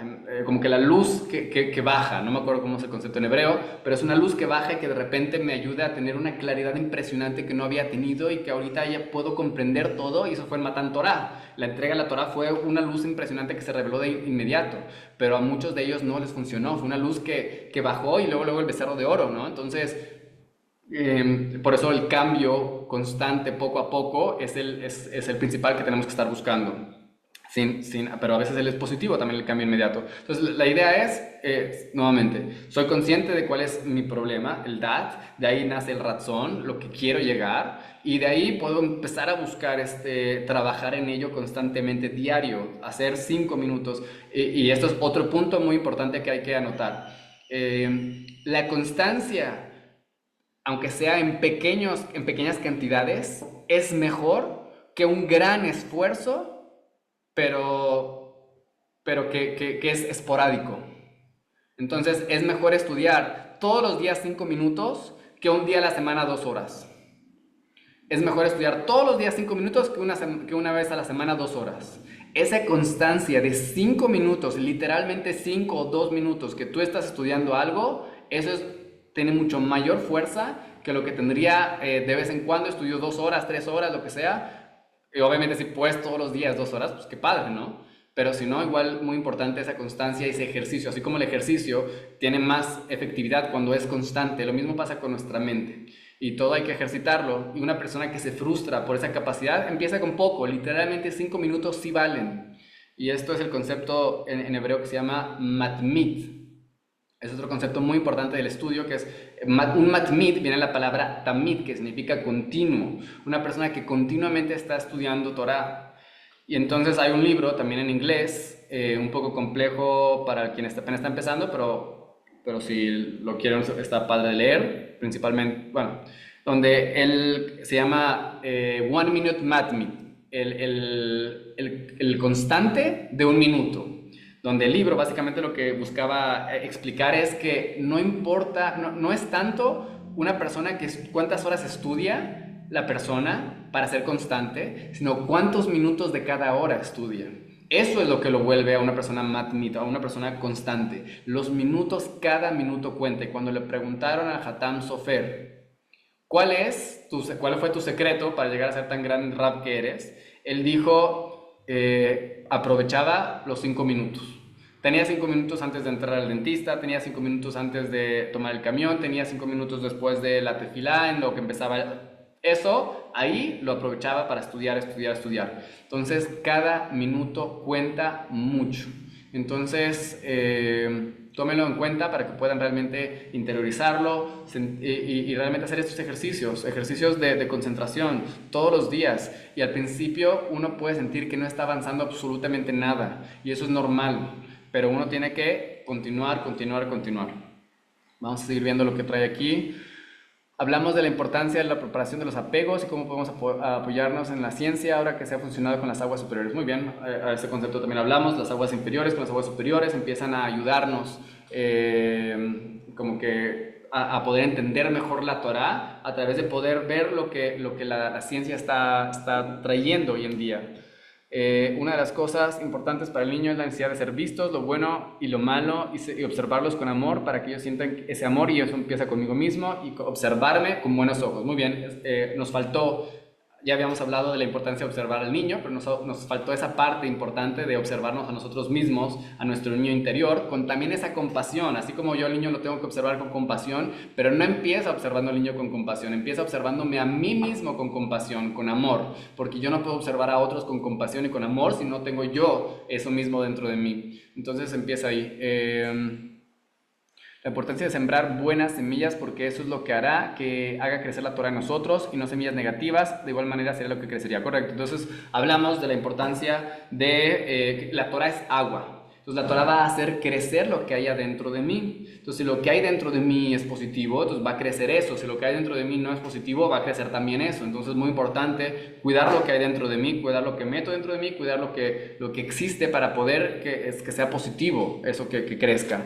como que la luz que baja, no me acuerdo cómo es el concepto en hebreo, pero es una luz que baja y que de repente me ayuda a tener una claridad impresionante que no había tenido y que ahorita ya puedo comprender todo, y eso fue en Matan Torah. La entrega de la Torah fue una luz impresionante que se reveló de inmediato, pero a muchos de ellos no les funcionó, fue una luz que bajó y luego el becerro de oro, ¿no? Entonces, por eso el cambio constante poco a poco es el principal que tenemos que estar buscando. Pero a veces él es positivo también el cambio inmediato. Entonces la idea es, nuevamente, soy consciente de cuál es mi problema, el dat, de ahí nace el razón, lo que quiero llegar, y de ahí puedo empezar a buscar, trabajar en ello constantemente, diario, hacer 5 minutos, y esto es otro punto muy importante que hay que anotar. La constancia, aunque sea en pequeñas cantidades, es mejor que un gran esfuerzo, pero que es esporádico. Entonces es mejor estudiar todos los días 5 minutos que un día a la semana 2 horas. Es mejor estudiar todos los días 5 minutos que una vez a la semana 2 horas. Esa constancia de 5 minutos, literalmente 5 o 2 minutos que tú estás estudiando algo, tiene mucho mayor fuerza que lo que tendría de vez en cuando estudio 2 horas, 3 horas, lo que sea. Y obviamente si puedes todos los días 2 horas, pues qué padre, ¿no? Pero si no, igual muy importante esa constancia y ese ejercicio. Así como el ejercicio tiene más efectividad cuando es constante, lo mismo pasa con nuestra mente. Y todo hay que ejercitarlo. Y una persona que se frustra por esa capacidad empieza con poco. Literalmente 5 minutos sí valen. Y esto es el concepto en hebreo que se llama matmit. Es otro concepto muy importante del estudio, que es un matmid, viene la palabra tamid, que significa continuo. Una persona que continuamente está estudiando Torah. Y entonces hay un libro también en inglés, un poco complejo para quien apenas está empezando, pero si lo quieren está padre de leer, principalmente, bueno, donde él se llama One Minute Matmid, el constante de un minuto. Donde el libro básicamente lo que buscaba explicar es que no importa, no es tanto una persona cuántas horas estudia la persona para ser constante, sino cuántos minutos de cada hora estudia. Eso es lo que lo vuelve a una persona matmita, a una persona constante. Los minutos, cada minuto cuenta. Y cuando le preguntaron a Hatam Sofer, ¿cuál fue tu secreto para llegar a ser tan gran rab que eres? Él dijo, aprovechaba los 5 minutos. Tenía 5 minutos antes de entrar al dentista, tenía 5 minutos antes de tomar el camión, tenía 5 minutos después de la tefilá, en lo que empezaba. Eso, ahí lo aprovechaba para estudiar. Entonces, cada minuto cuenta mucho. Entonces, tómenlo en cuenta para que puedan realmente interiorizarlo y realmente hacer estos ejercicios de concentración todos los días. Y al principio uno puede sentir que no está avanzando absolutamente nada, y eso es normal. Pero uno tiene que continuar. Vamos a seguir viendo lo que trae aquí. Hablamos de la importancia de la preparación de los apegos y cómo podemos apoyarnos en la ciencia ahora que se ha funcionado con las aguas superiores. Muy bien, a ese concepto también hablamos. Las aguas inferiores con las aguas superiores empiezan a ayudarnos como que a poder entender mejor la Torah a través de poder ver lo que la ciencia está trayendo hoy en día. Una de las cosas importantes para el niño es la necesidad de ser vistos, lo bueno y lo malo, y observarlos con amor para que ellos sientan ese amor, y eso empieza conmigo mismo, y observarme con buenos ojos. Muy bien, nos faltó, ya habíamos hablado de la importancia de observar al niño, pero nos faltó esa parte importante de observarnos a nosotros mismos, a nuestro niño interior, con también esa compasión. Así como yo al niño lo tengo que observar con compasión, pero no empieza observando al niño con compasión, empieza observándome a mí mismo con compasión, con amor, porque yo no puedo observar a otros con compasión y con amor si no tengo yo eso mismo dentro de mí. Entonces empieza ahí. La importancia de sembrar buenas semillas, porque eso es lo que hará que haga crecer la Torah en nosotros, y no semillas negativas. De igual manera sería lo que crecería, correcto. Entonces hablamos de la importancia de que la Torah es agua. Entonces la Torah va a hacer crecer lo que hay adentro de mí. Entonces si lo que hay dentro de mí es positivo, entonces va a crecer eso. Si lo que hay dentro de mí no es positivo, va a crecer también eso. Entonces es muy importante cuidar lo que hay dentro de mí, cuidar lo que meto dentro de mí, cuidar lo que existe para poder que sea positivo, eso que crezca.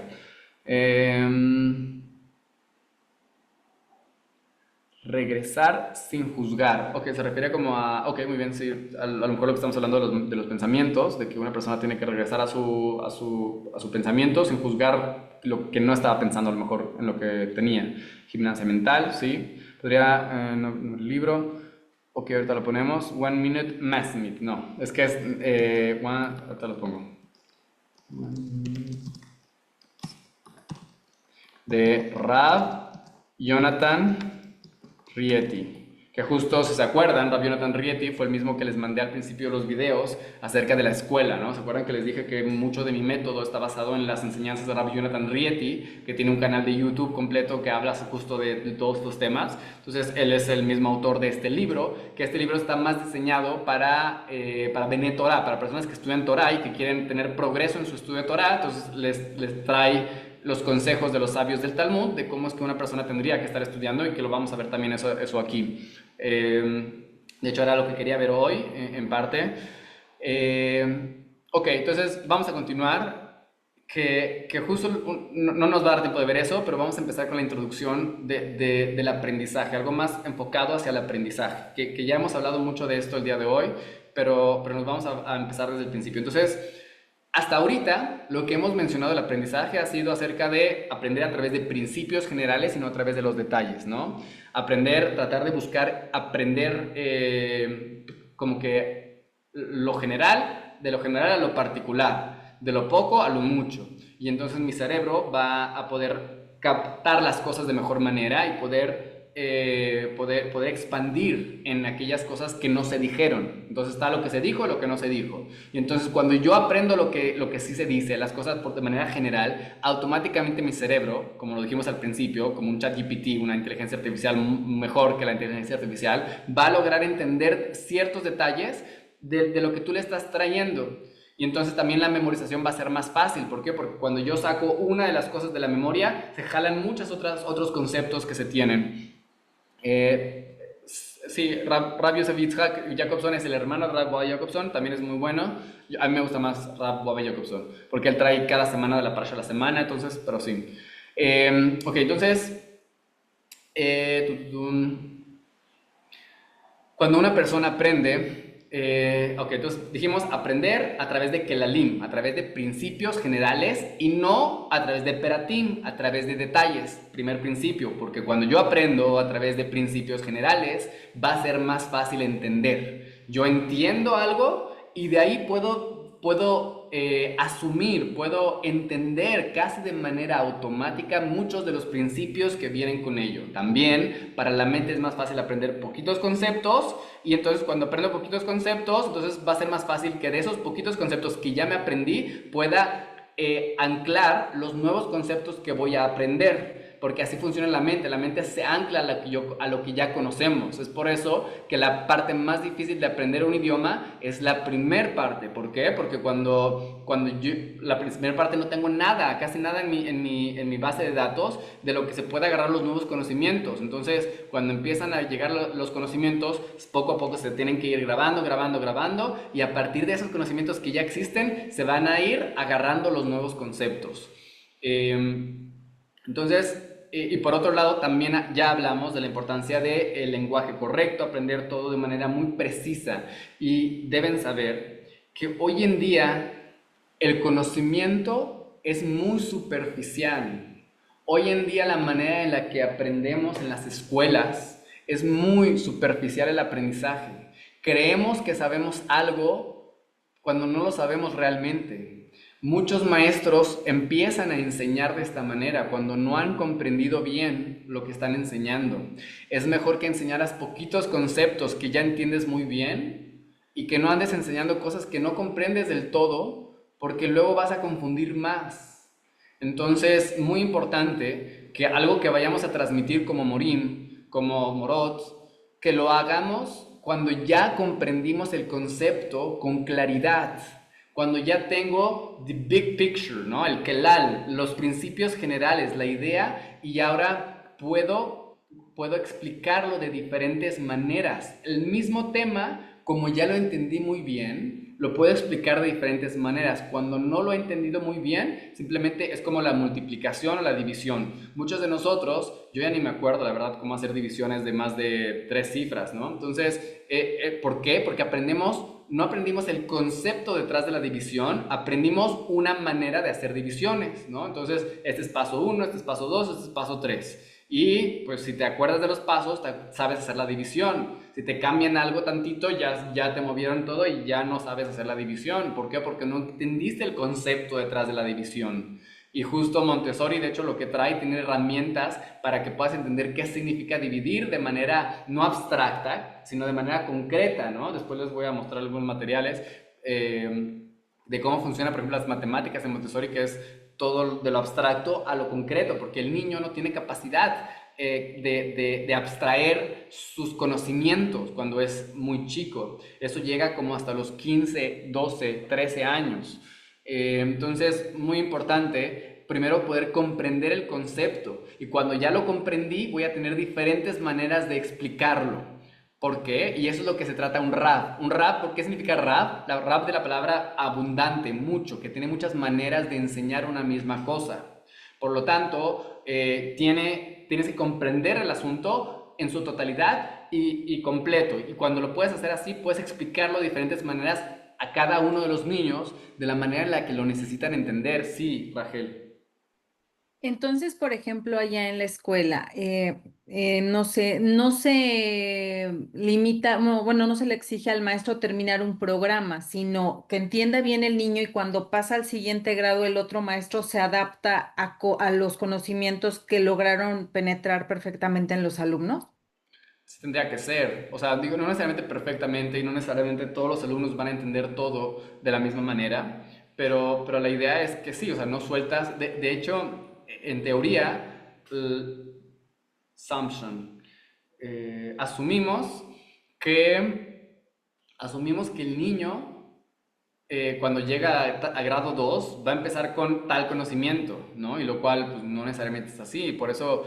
Regresar sin juzgar. Ok, se refiere como a... Ok, muy bien, sí. A lo mejor lo que estamos hablando de los pensamientos, de que una persona tiene que regresar a su pensamiento sin juzgar lo que no estaba pensando a lo mejor en lo que tenía. Gimnasia mental, sí. Podría... no, el libro... Ok, ahorita lo ponemos. One Minute Mathematics. No, es que es... ahorita lo pongo. De Rav Jonathan Rieti, que justo, si se acuerdan, Rav Jonathan Rieti fue el mismo que les mandé al principio de los videos acerca de la escuela, ¿no? ¿Se acuerdan que les dije que mucho de mi método está basado en las enseñanzas de Rav Jonathan Rieti, que tiene un canal de YouTube completo que habla justo de todos estos temas? Entonces, él es el mismo autor de este libro, que este libro está más diseñado para Bnei Torah, para personas que estudian Torah y que quieren tener progreso en su estudio de Torah. Entonces, les trae los consejos de los sabios del Talmud, de cómo es que una persona tendría que estar estudiando, y que lo vamos a ver también eso aquí. De hecho, era lo que quería ver hoy, en parte. Ok, entonces vamos a continuar, que justo no nos va a dar tiempo de ver eso, pero vamos a empezar con la introducción del aprendizaje, algo más enfocado hacia el aprendizaje, que ya hemos hablado mucho de esto el día de hoy, pero nos vamos a empezar desde el principio. Entonces, hasta ahorita, lo que hemos mencionado del aprendizaje ha sido acerca de aprender a través de principios generales y no a través de los detalles, ¿no? Aprender, tratar de buscar aprender como que lo general, de lo general a lo particular, de lo poco a lo mucho. Y entonces mi cerebro va a poder captar las cosas de mejor manera y poder expandir en aquellas cosas que no se dijeron. Entonces está lo que se dijo y lo que no se dijo. Y entonces cuando yo aprendo lo que sí se dice, las cosas de manera general, automáticamente mi cerebro, como lo dijimos al principio, como un ChatGPT, una inteligencia artificial mejor que la inteligencia artificial, va a lograr entender ciertos detalles de lo que tú le estás trayendo. Y entonces también la memorización va a ser más fácil. ¿Por qué? Porque cuando yo saco una de las cosas de la memoria, se jalan muchos otros conceptos que se tienen. Sí, Rav Yosef Yitzhak Jacobson es el hermano de Rav Bobby Jacobson, también es muy bueno. A mí me gusta más Rav Bobby Jacobson, porque él trae cada semana de la parasha a la semana, entonces, pero sí. Ok, entonces, cuando una persona aprende, ok, entonces dijimos aprender a través de Kelalim, a través de principios generales y no a través de Peratim, a través de detalles. Primer principio, porque cuando yo aprendo a través de principios generales va a ser más fácil entender. Yo entiendo algo y de ahí puedo asumir, puedo entender casi de manera automática muchos de los principios que vienen con ello. También para la mente es más fácil aprender poquitos conceptos, y entonces cuando aprendo poquitos conceptos, entonces va a ser más fácil que de esos poquitos conceptos que ya me aprendí pueda anclar los nuevos conceptos que voy a aprender. Porque así funciona la mente se ancla a lo que ya conocemos. Es por eso que la parte más difícil de aprender un idioma es la primer parte. ¿Por qué? Porque cuando yo la primera parte no tengo nada, casi nada en mi base de datos de lo que se puede agarrar los nuevos conocimientos. Entonces, cuando empiezan a llegar los conocimientos, poco a poco se tienen que ir grabando, y a partir de esos conocimientos que ya existen, se van a ir agarrando los nuevos conceptos. Entonces, y por otro lado, también ya hablamos de la importancia del lenguaje correcto, aprender todo de manera muy precisa. Y deben saber que hoy en día el conocimiento es muy superficial. Hoy en día la manera en la que aprendemos en las escuelas es muy superficial el aprendizaje. Creemos que sabemos algo cuando no lo sabemos realmente. Muchos maestros empiezan a enseñar de esta manera cuando no han comprendido bien lo que están enseñando. Es mejor que enseñaras poquitos conceptos que ya entiendes muy bien y que no andes enseñando cosas que no comprendes del todo, porque luego vas a confundir más. Entonces, muy importante que algo que vayamos a transmitir como Morim, como Morot, que lo hagamos cuando ya comprendimos el concepto con claridad. cuando ya tengo the big picture, ¿no? El kelal, los principios generales, la idea, y ahora puedo explicarlo de diferentes maneras. El mismo tema, como ya lo entendí muy bien, lo puedo explicar de diferentes maneras. Cuando no lo he entendido muy bien, simplemente es como la multiplicación o la división. Muchos de nosotros, yo ya ni me acuerdo, la verdad, cómo hacer divisiones de más de 3 cifras, ¿no? Entonces, ¿por qué? Porque no aprendimos el concepto detrás de la división, aprendimos una manera de hacer divisiones, ¿no? Entonces, este es paso 1, este es paso 2, este es paso 3. Y pues si te acuerdas de los pasos, sabes hacer la división. Si te cambian algo tantito, ya te movieron todo y ya no sabes hacer la división. ¿Por qué? Porque no entendiste el concepto detrás de la división. Y justo Montessori, de hecho, lo que trae, tiene herramientas para que puedas entender qué significa dividir de manera no abstracta, sino de manera concreta, ¿no? Después les voy a mostrar algunos materiales de cómo funciona, por ejemplo, las matemáticas en Montessori, que es todo de lo abstracto a lo concreto, porque el niño no tiene capacidad de abstraer sus conocimientos cuando es muy chico. Eso llega como hasta los 15, 12, 13 años. Entonces, muy importante, primero poder comprender el concepto. Y cuando ya lo comprendí, voy a tener diferentes maneras de explicarlo. ¿Por qué? Y eso es lo que se trata un rap. Un rap, ¿por qué significa rap? La rap de la palabra abundante, mucho, que tiene muchas maneras de enseñar una misma cosa. Por lo tanto, tienes que comprender el asunto en su totalidad y completo. Y cuando lo puedes hacer así, puedes explicarlo de diferentes maneras a cada uno de los niños de la manera en la que lo necesitan entender. Sí, Rachel. Entonces, por ejemplo, allá en la escuela, no se limita, bueno, no se le exige al maestro terminar un programa, sino que entienda bien el niño y cuando pasa al siguiente grado, el otro maestro se adapta a los conocimientos que lograron penetrar perfectamente en los alumnos. Sí tendría que ser. O sea, digo, no necesariamente perfectamente y no necesariamente todos los alumnos van a entender todo de la misma manera, pero la idea es que sí, o sea, no sueltas. De hecho, en teoría, assumption, asumimos que el niño, cuando llega a grado 2 va a empezar con tal conocimiento, ¿no? Y lo cual pues, no necesariamente es así. Por eso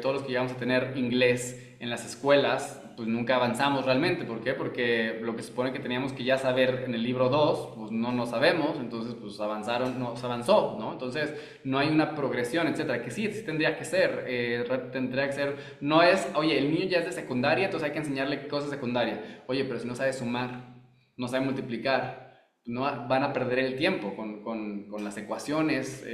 todos los que llegamos a tener inglés en las escuelas, pues nunca avanzamos realmente. ¿Por qué? Porque lo que se supone que teníamos que ya saber en el libro 2 pues no lo sabemos, entonces pues no se avanzó, ¿no? Entonces no hay una progresión, etcétera, que sí tendría que ser, no es, oye, el niño ya es de secundaria, entonces hay que enseñarle cosas de secundaria. Oye, pero si no sabe sumar, no sabe multiplicar, no van a perder el tiempo con las ecuaciones,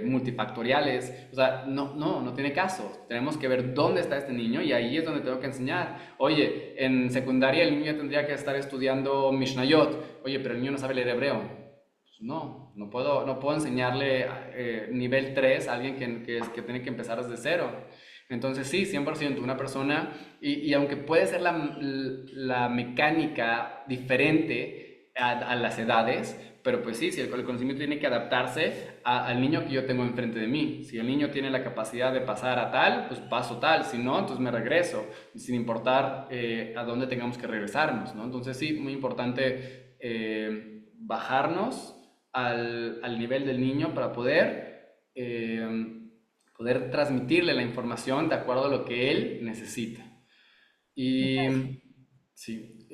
multifactoriales. O sea, no tiene caso. Tenemos que ver dónde está este niño y ahí es donde tengo que enseñar. Oye, en secundaria el niño ya tendría que estar estudiando Mishnayot. Oye, pero el niño no sabe leer hebreo. Pues no puedo enseñarle nivel 3 a alguien que tiene que empezar desde cero. Entonces sí, 100%, una persona, y aunque puede ser la mecánica diferente a las edades, pero pues sí, si el conocimiento tiene que adaptarse al niño que yo tengo enfrente de mí. Si el niño tiene la capacidad de pasar a tal, pues paso tal, si no, entonces me regreso, sin importar a dónde tengamos que regresarnos, ¿no? Entonces sí, muy importante bajarnos al nivel del niño para poder transmitirle la información de acuerdo a lo que él necesita. Y sí,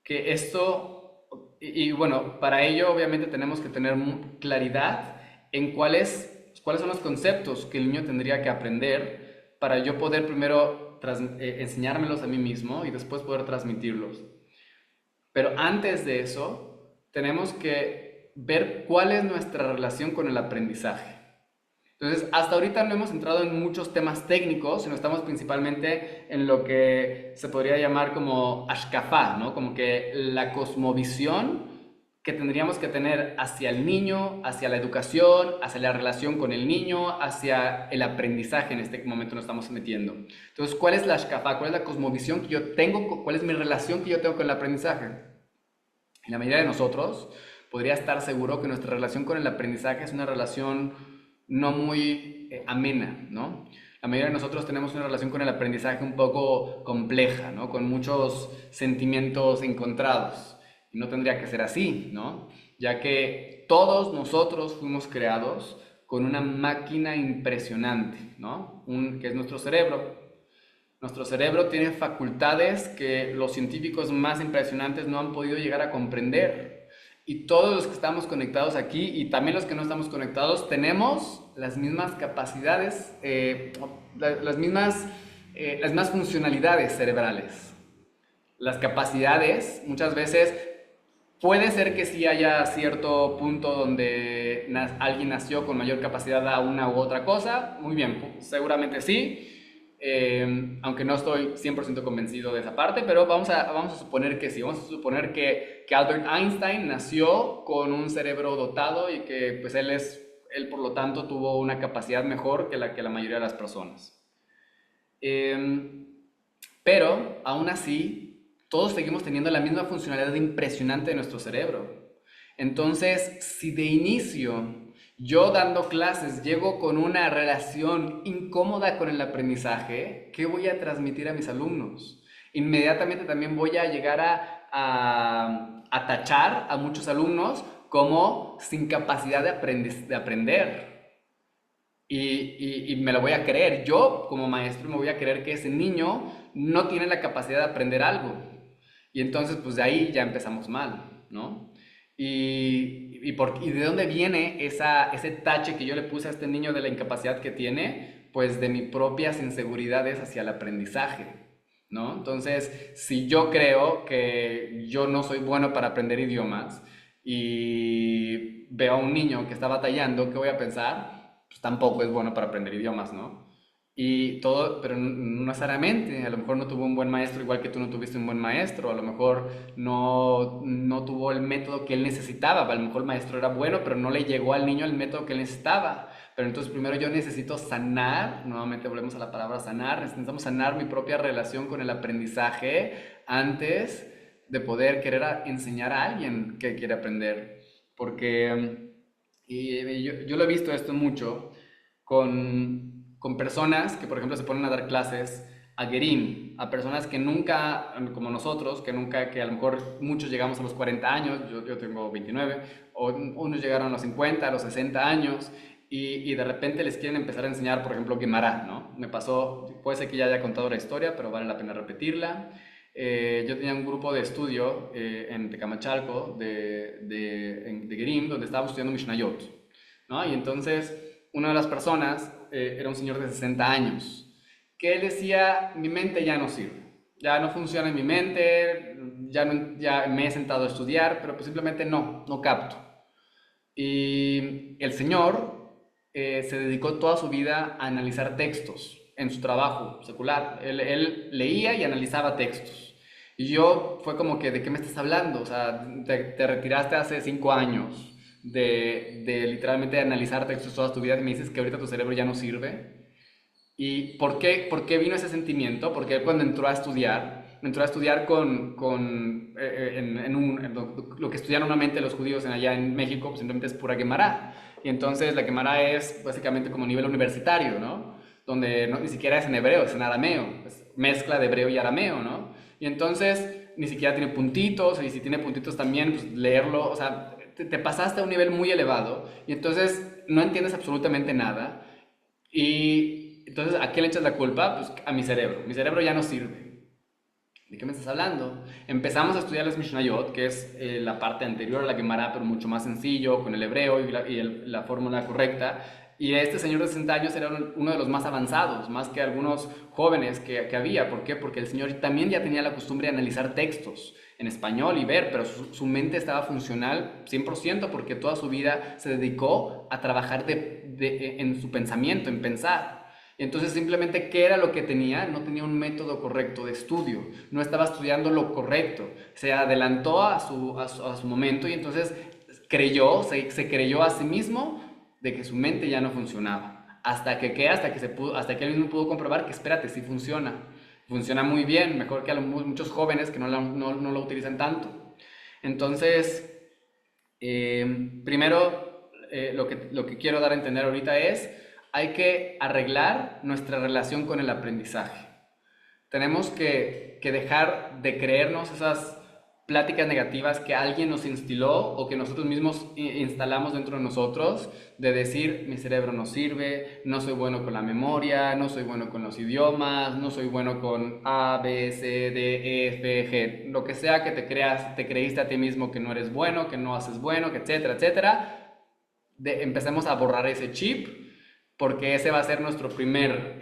que esto, y bueno, para ello obviamente tenemos que tener claridad en cuáles son los conceptos que el niño tendría que aprender para yo poder primero enseñármelos a mí mismo y después poder transmitirlos. Pero antes de eso, tenemos que ver cuál es nuestra relación con el aprendizaje. Entonces, hasta ahorita no hemos entrado en muchos temas técnicos, sino estamos principalmente en lo que se podría llamar como ashkafá, ¿no? Como que la cosmovisión que tendríamos que tener hacia el niño, hacia la educación, hacia la relación con el niño, hacia el aprendizaje en este momento nos estamos metiendo. Entonces, ¿cuál es la ashkafá? ¿Cuál es la cosmovisión que yo tengo? ¿Cuál es mi relación que yo tengo con el aprendizaje? En la mayoría de nosotros podría estar seguro que nuestra relación con el aprendizaje es una relación no muy amena, ¿no? La mayoría de nosotros tenemos una relación con el aprendizaje un poco compleja, ¿no? Con muchos sentimientos encontrados. Y no tendría que ser así, ¿no? Ya que todos nosotros fuimos creados con una máquina impresionante, ¿no? Que es nuestro cerebro. Nuestro cerebro tiene facultades que los científicos más impresionantes no han podido llegar a comprender. Y todos los que estamos conectados aquí, y también los que no estamos conectados, tenemos las mismas capacidades, las mismas funcionalidades cerebrales. Las capacidades, muchas veces, puede ser que sí haya cierto punto donde alguien nació con mayor capacidad a una u otra cosa. Muy bien, seguramente sí. Aunque no estoy 100% convencido de esa parte, pero vamos a suponer que sí. Vamos a suponer que Albert Einstein nació con un cerebro dotado y que pues él por lo tanto tuvo una capacidad mejor que la mayoría de las personas. Pero aún así, todos seguimos teniendo la misma funcionalidad impresionante de nuestro cerebro. Entonces, si de inicio yo dando clases llego con una relación incómoda con el aprendizaje, ¿qué voy a transmitir a mis alumnos? Inmediatamente también voy a llegar a tachar a muchos alumnos como sin capacidad de aprender. Y me lo voy a creer. Yo, como maestro, me voy a creer que ese niño no tiene la capacidad de aprender algo. Y entonces, pues de ahí ya empezamos mal, ¿no? ¿Y de dónde viene ese tache que yo le puse a este niño de la incapacidad que tiene? Pues de mis propias inseguridades hacia el aprendizaje, ¿no? Entonces, si yo creo que yo no soy bueno para aprender idiomas y veo a un niño que está batallando, ¿qué voy a pensar? Pues tampoco es bueno para aprender idiomas, ¿no? Y todo, pero no necesariamente, a lo mejor no tuvo un buen maestro igual que tú no tuviste un buen maestro, a lo mejor no tuvo el método que él necesitaba, a lo mejor el maestro era bueno, pero no le llegó al niño el método que él necesitaba. Pero entonces primero yo necesito sanar, nuevamente volvemos a la palabra sanar, necesitamos sanar mi propia relación con el aprendizaje antes de poder querer enseñar a alguien que quiere aprender. Porque yo lo he visto esto mucho con personas que, por ejemplo, se ponen a dar clases a Gerim, a personas que nunca, como nosotros, que a lo mejor muchos llegamos a los 40 años, yo tengo 29, o unos llegaron a los 50, a los 60 años, y de repente les quieren empezar a enseñar, por ejemplo, Guimará, ¿no? Me pasó, puede ser que ya haya contado la historia, pero vale la pena repetirla. Yo tenía un grupo de estudio en Tecamachalco, de Gerim, donde estábamos estudiando Mishnayot, ¿no? Y entonces una de las personas era un señor de 60 años, que él decía, mi mente ya no sirve, ya no funciona en mi mente, ya me he sentado a estudiar, pero pues simplemente no capto. Y el señor se dedicó toda su vida a analizar textos en su trabajo secular. Él leía y analizaba textos. Y yo fue como que, ¿de qué me estás hablando? O sea, te retiraste hace 5 años de literalmente analizar textos toda tu vida y me dices que ahorita tu cerebro ya no sirve. ¿Y por qué vino ese sentimiento? Porque él cuando entró a estudiar en lo que estudian normalmente los judíos allá en México, pues simplemente es pura Gemara. Y entonces la Gemara es básicamente como nivel universitario, ¿no? Donde ni siquiera es en hebreo, es en arameo, es mezcla de hebreo y arameo, ¿no? Y entonces ni siquiera tiene puntitos, y si tiene puntitos también, pues leerlo, o sea, te pasaste a un nivel muy elevado y entonces no entiendes absolutamente nada. Y entonces, ¿a qué le echas la culpa? Pues a mi cerebro. Mi cerebro ya no sirve. ¿De qué me estás hablando? Empezamos a estudiar las Mishnayot, que es la parte anterior a la Gemara, pero mucho más sencillo, con el hebreo y la fórmula correcta. Y este señor de 60 años era uno de los más avanzados, más que algunos jóvenes que había. ¿Por qué? Porque el señor también ya tenía la costumbre de analizar textos en español y ver, pero su mente estaba funcional 100% porque toda su vida se dedicó a trabajar en su pensamiento, en pensar. Entonces simplemente, ¿qué era lo que tenía? No tenía un método correcto de estudio, no estaba estudiando lo correcto, se adelantó a su momento y entonces se creyó a sí mismo de que su mente ya no funcionaba. Hasta que él mismo pudo comprobar que, espérate, sí funciona muy bien, mejor que muchos jóvenes que no lo utilizan tanto. Entonces, primero, lo que quiero dar a entender ahorita es, hay que arreglar nuestra relación con el aprendizaje. Tenemos que dejar de creernos pláticas negativas que alguien nos instiló o que nosotros mismos instalamos dentro de nosotros, de decir, mi cerebro no sirve, no soy bueno con la memoria, no soy bueno con los idiomas, no soy bueno con A, B, C, D, E, F, G, lo que sea que te creas, te creíste a ti mismo que no eres bueno, que no haces bueno, que etcétera, etcétera. Empecemos a borrar ese chip, porque ese va a ser nuestro primer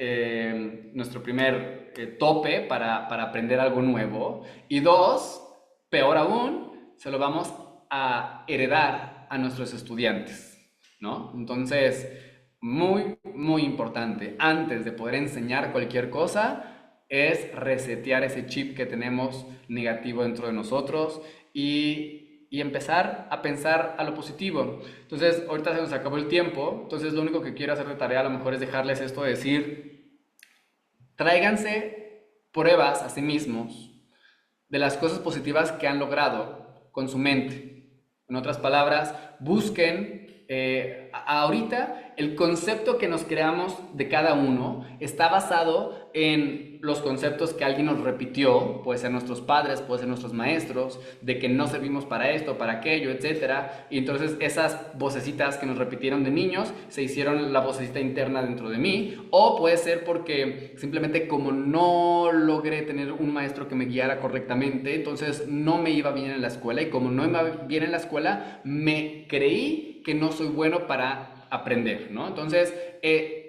tope para aprender algo nuevo. Y dos, peor aún, se lo vamos a heredar a nuestros estudiantes, ¿no? Entonces, muy, muy importante, antes de poder enseñar cualquier cosa, es resetear ese chip que tenemos negativo dentro de nosotros y empezar a pensar a lo positivo. Entonces, ahorita se nos acabó el tiempo, entonces lo único que quiero hacer de tarea a lo mejor es dejarles esto de decir, tráiganse pruebas a sí mismos de las cosas positivas que han logrado con su mente. En otras palabras, busquen ahorita el concepto que nos creamos de cada uno está basado en los conceptos que alguien nos repitió, puede ser nuestros padres, puede ser nuestros maestros, de que no servimos para esto, para aquello, etcétera. Y entonces esas vocecitas que nos repitieron de niños se hicieron la vocecita interna dentro de mí, o puede ser porque simplemente como no logré tener un maestro que me guiara correctamente, entonces no me iba bien en la escuela, y como no me iba bien en la escuela, me creí que no soy bueno para aprender, ¿no? Entonces,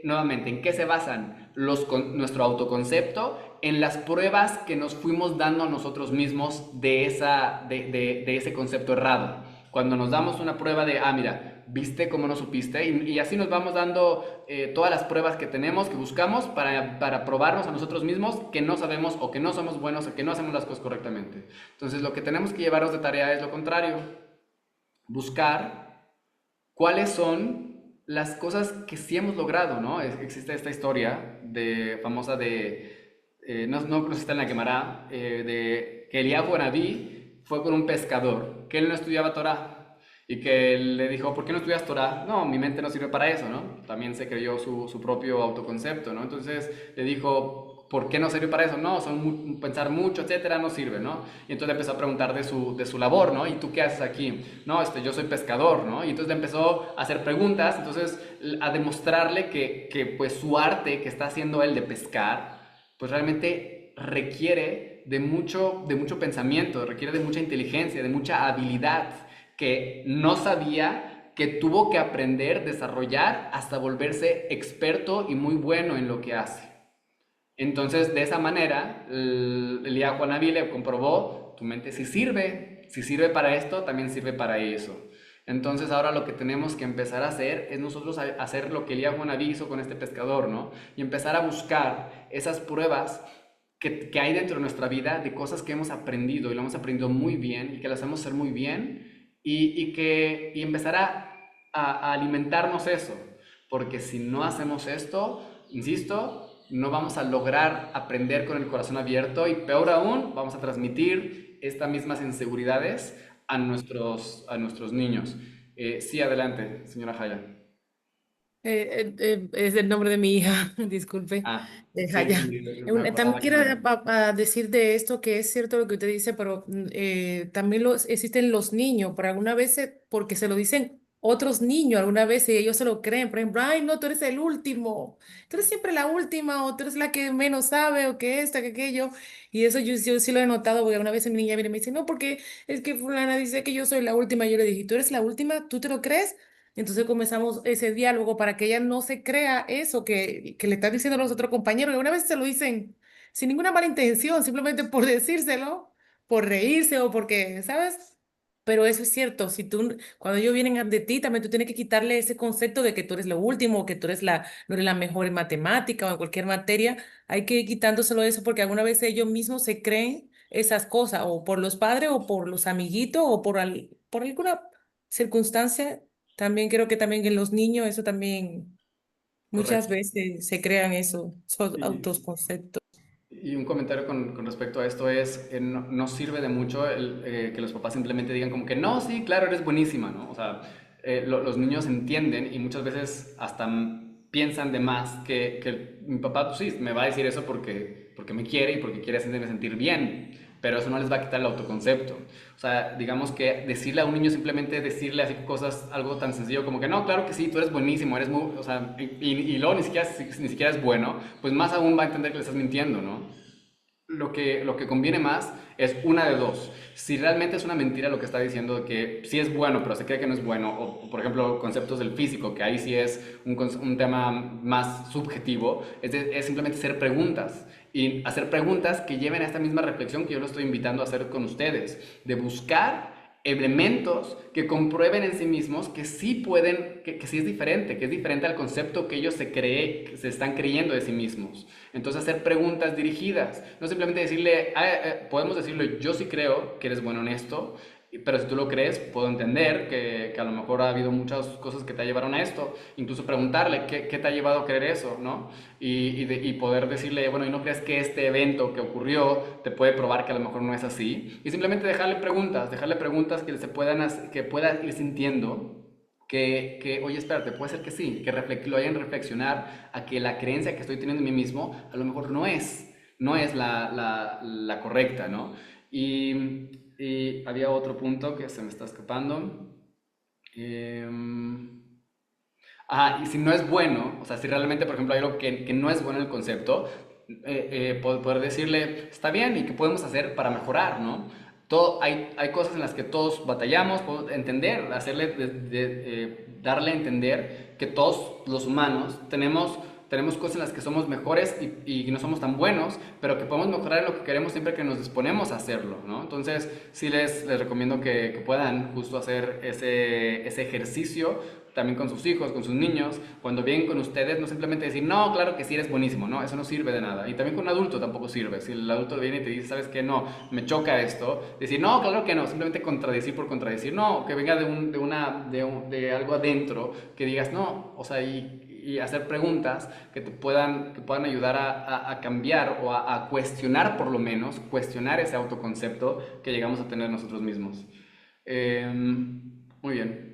nuevamente, ¿en qué se basan nuestro autoconcepto? En las pruebas que nos fuimos dando a nosotros mismos de ese concepto errado. Cuando nos damos una prueba de, mira, viste cómo no supiste, y así nos vamos dando todas las pruebas que tenemos, que buscamos para probarnos a nosotros mismos que no sabemos o que no somos buenos o que no hacemos las cosas correctamente. Entonces, lo que tenemos que llevarnos de tarea es lo contrario, buscar cuáles son las cosas que sí hemos logrado, ¿no? Existe esta historia famosa no sé si está en la Gemara, de que Eliyahu Anabí fue con un pescador, que él no estudiaba Torah, y que él le dijo, ¿por qué no estudias Torah? No, mi mente no sirve para eso, ¿no? También se creyó su propio autoconcepto, ¿no? Entonces le dijo, ¿por qué no sirve para eso? No, pensar mucho, etcétera, no sirve, ¿no? Y entonces le empezó a preguntar de su labor, ¿no? ¿Y tú qué haces aquí? No, yo soy pescador, ¿no? Y entonces le empezó a hacer preguntas, entonces a demostrarle que pues su arte que está haciendo él de pescar, pues realmente requiere de mucho pensamiento, requiere de mucha inteligencia, de mucha habilidad, que no sabía, que tuvo que aprender, desarrollar, hasta volverse experto y muy bueno en lo que hace. Entonces, de esa manera, Eliyahu Hanaví le comprobó, tu mente sí sirve, si sirve para esto, también sirve para eso. Entonces, ahora lo que tenemos que empezar a hacer es nosotros hacer lo que Eliyahu Hanaví hizo con este pescador, ¿no? Y empezar a buscar esas pruebas que hay dentro de nuestra vida de cosas que hemos aprendido y lo hemos aprendido muy bien y que las hacemos hacer muy bien y empezar a alimentarnos eso. Porque si no hacemos esto, insisto, no vamos a lograr aprender con el corazón abierto y peor aún, vamos a transmitir estas mismas inseguridades a nuestros niños. Sí, adelante, señora Jaya. Es el nombre de mi hija, disculpe, Sí, Jaya. sí, me También acordaba que quiero Jaya. decir de esto que es cierto lo que usted dice, pero también existen los niños, por alguna vez, porque se lo dicen otros niños alguna vez y ellos se lo creen. Por ejemplo, ay, no, tú eres el último, tú eres siempre la última, o tú eres la que menos sabe, o que esta, que aquello. Y eso yo sí lo he notado, porque una vez mi niña viene y me dice, no, porque es que fulana dice que yo soy la última. Yo le dije, ¿tú eres la última? ¿Tú te lo crees? Entonces comenzamos ese diálogo para que ella no se crea eso que le están diciendo los otros compañeros, que una vez se lo dicen sin ninguna mala intención, simplemente por decírselo, por reírse o porque, ¿sabes? Pero eso es cierto, cuando ellos vienen de ti, también tú tienes que quitarle ese concepto de que tú eres lo último, o que tú no eres la mejor en matemática o en cualquier materia. Hay que ir quitándoselo eso porque alguna vez ellos mismos se creen esas cosas, o por los padres, o por los amiguitos, o por alguna circunstancia. También creo que también en los niños eso también muchas Correcto. veces se crean esos Y, autoconceptos. y un comentario con respecto a esto es, no sirve de mucho que los papás simplemente digan como que no, sí, claro, eres buenísima, ¿no? O sea, los niños entienden y muchas veces hasta piensan de más que mi papá, pues sí, me va a decir eso porque me quiere y porque quiere hacerme sentir bien. pero eso no les va a quitar el autoconcepto. O sea, digamos que decirle a un niño, simplemente decirle así cosas, algo tan sencillo como que no, claro que sí, tú eres buenísimo, eres muy, o sea, y luego ni siquiera es bueno, pues más aún va a entender que le estás mintiendo, ¿no? Lo que conviene más es una de dos. Si realmente es una mentira lo que está diciendo de que sí es bueno, pero se cree que no es bueno, o por ejemplo conceptos del físico, que ahí sí es un tema más subjetivo, es simplemente hacer preguntas y hacer preguntas que lleven a esta misma reflexión que yo lo estoy invitando a hacer con ustedes, de buscar elementos que comprueben en sí mismos que sí pueden, que sí que es diferente al concepto que ellos que se están creyendo de sí mismos. Entonces hacer preguntas dirigidas, no simplemente decirle, podemos decirle, yo sí creo que eres bueno en esto, pero si tú lo crees, puedo entender que a lo mejor ha habido muchas cosas que te llevaron a esto, incluso preguntarle qué te ha llevado a creer eso, ¿no? Y poder decirle, bueno, ¿y no crees que este evento que ocurrió te puede probar que a lo mejor no es así? Y simplemente dejarle preguntas que pueda ir sintiendo oye, espérate, puede ser que sí, lo hayan reflexionar a que la creencia que estoy teniendo en mí mismo a lo mejor no es la correcta, ¿no? Y había otro punto que se me está escapando. Y si no es bueno, o sea, si realmente, por ejemplo, hay algo que no es bueno en el concepto, poder decirle, está bien, ¿y qué podemos hacer para mejorar, no? Hay cosas en las que todos batallamos, podemos entender, darle a entender que todos los humanos tenemos cosas en las que somos mejores y no somos tan buenos, pero que podemos mejorar en lo que queremos siempre que nos disponemos a hacerlo, ¿no? Entonces, sí les recomiendo que puedan justo hacer ese ejercicio también con sus hijos, con sus niños, cuando vienen con ustedes, no simplemente decir, no, claro que sí eres buenísimo, no, eso no sirve de nada. Y también con un adulto tampoco sirve. Si el adulto viene y te dice, ¿sabes qué? No, me choca esto, decir, no, claro que no, simplemente contradecir por contradecir, no, que venga de algo adentro, que digas, no, o sea, y hacer preguntas que puedan ayudar a cambiar o a cuestionar por lo menos, cuestionar ese autoconcepto que llegamos a tener nosotros mismos. Muy bien.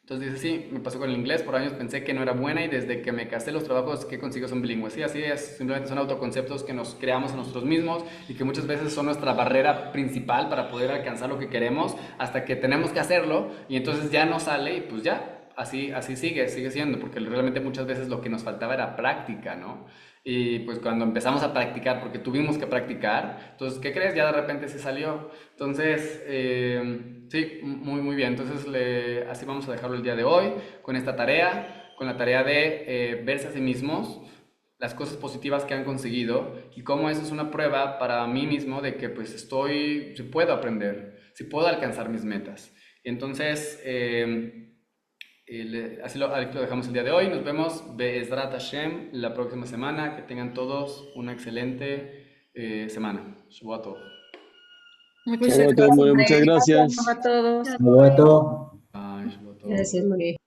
Entonces dice, sí, me pasó con el inglés, por años pensé que no era buena y desde que me casé los trabajos que consigo son bilingües. Sí, así es, simplemente son autoconceptos que nos creamos a nosotros mismos y que muchas veces son nuestra barrera principal para poder alcanzar lo que queremos hasta que tenemos que hacerlo y entonces ya no sale y pues ya, así sigue siendo, porque realmente muchas veces lo que nos faltaba era práctica, ¿no? Y pues cuando empezamos a practicar, porque tuvimos que practicar, entonces, ¿qué crees? Ya de repente sí salió. Entonces, sí, muy bien. Entonces, así vamos a dejarlo el día de hoy, con esta tarea, con la tarea de verse a sí mismos, las cosas positivas que han conseguido y cómo eso es una prueba para mí mismo de que pues si puedo aprender, si puedo alcanzar mis metas. Entonces, así lo dejamos el día de hoy. Nos vemos Be'ezrat Hashem la próxima semana. Que tengan todos una excelente semana. Shabbat Tov. Muchas Muchas gracias, gracias. Andrés. Muchas gracias. A todos. Hasta luego. Bye, Shabbat Tov. Gracias, María.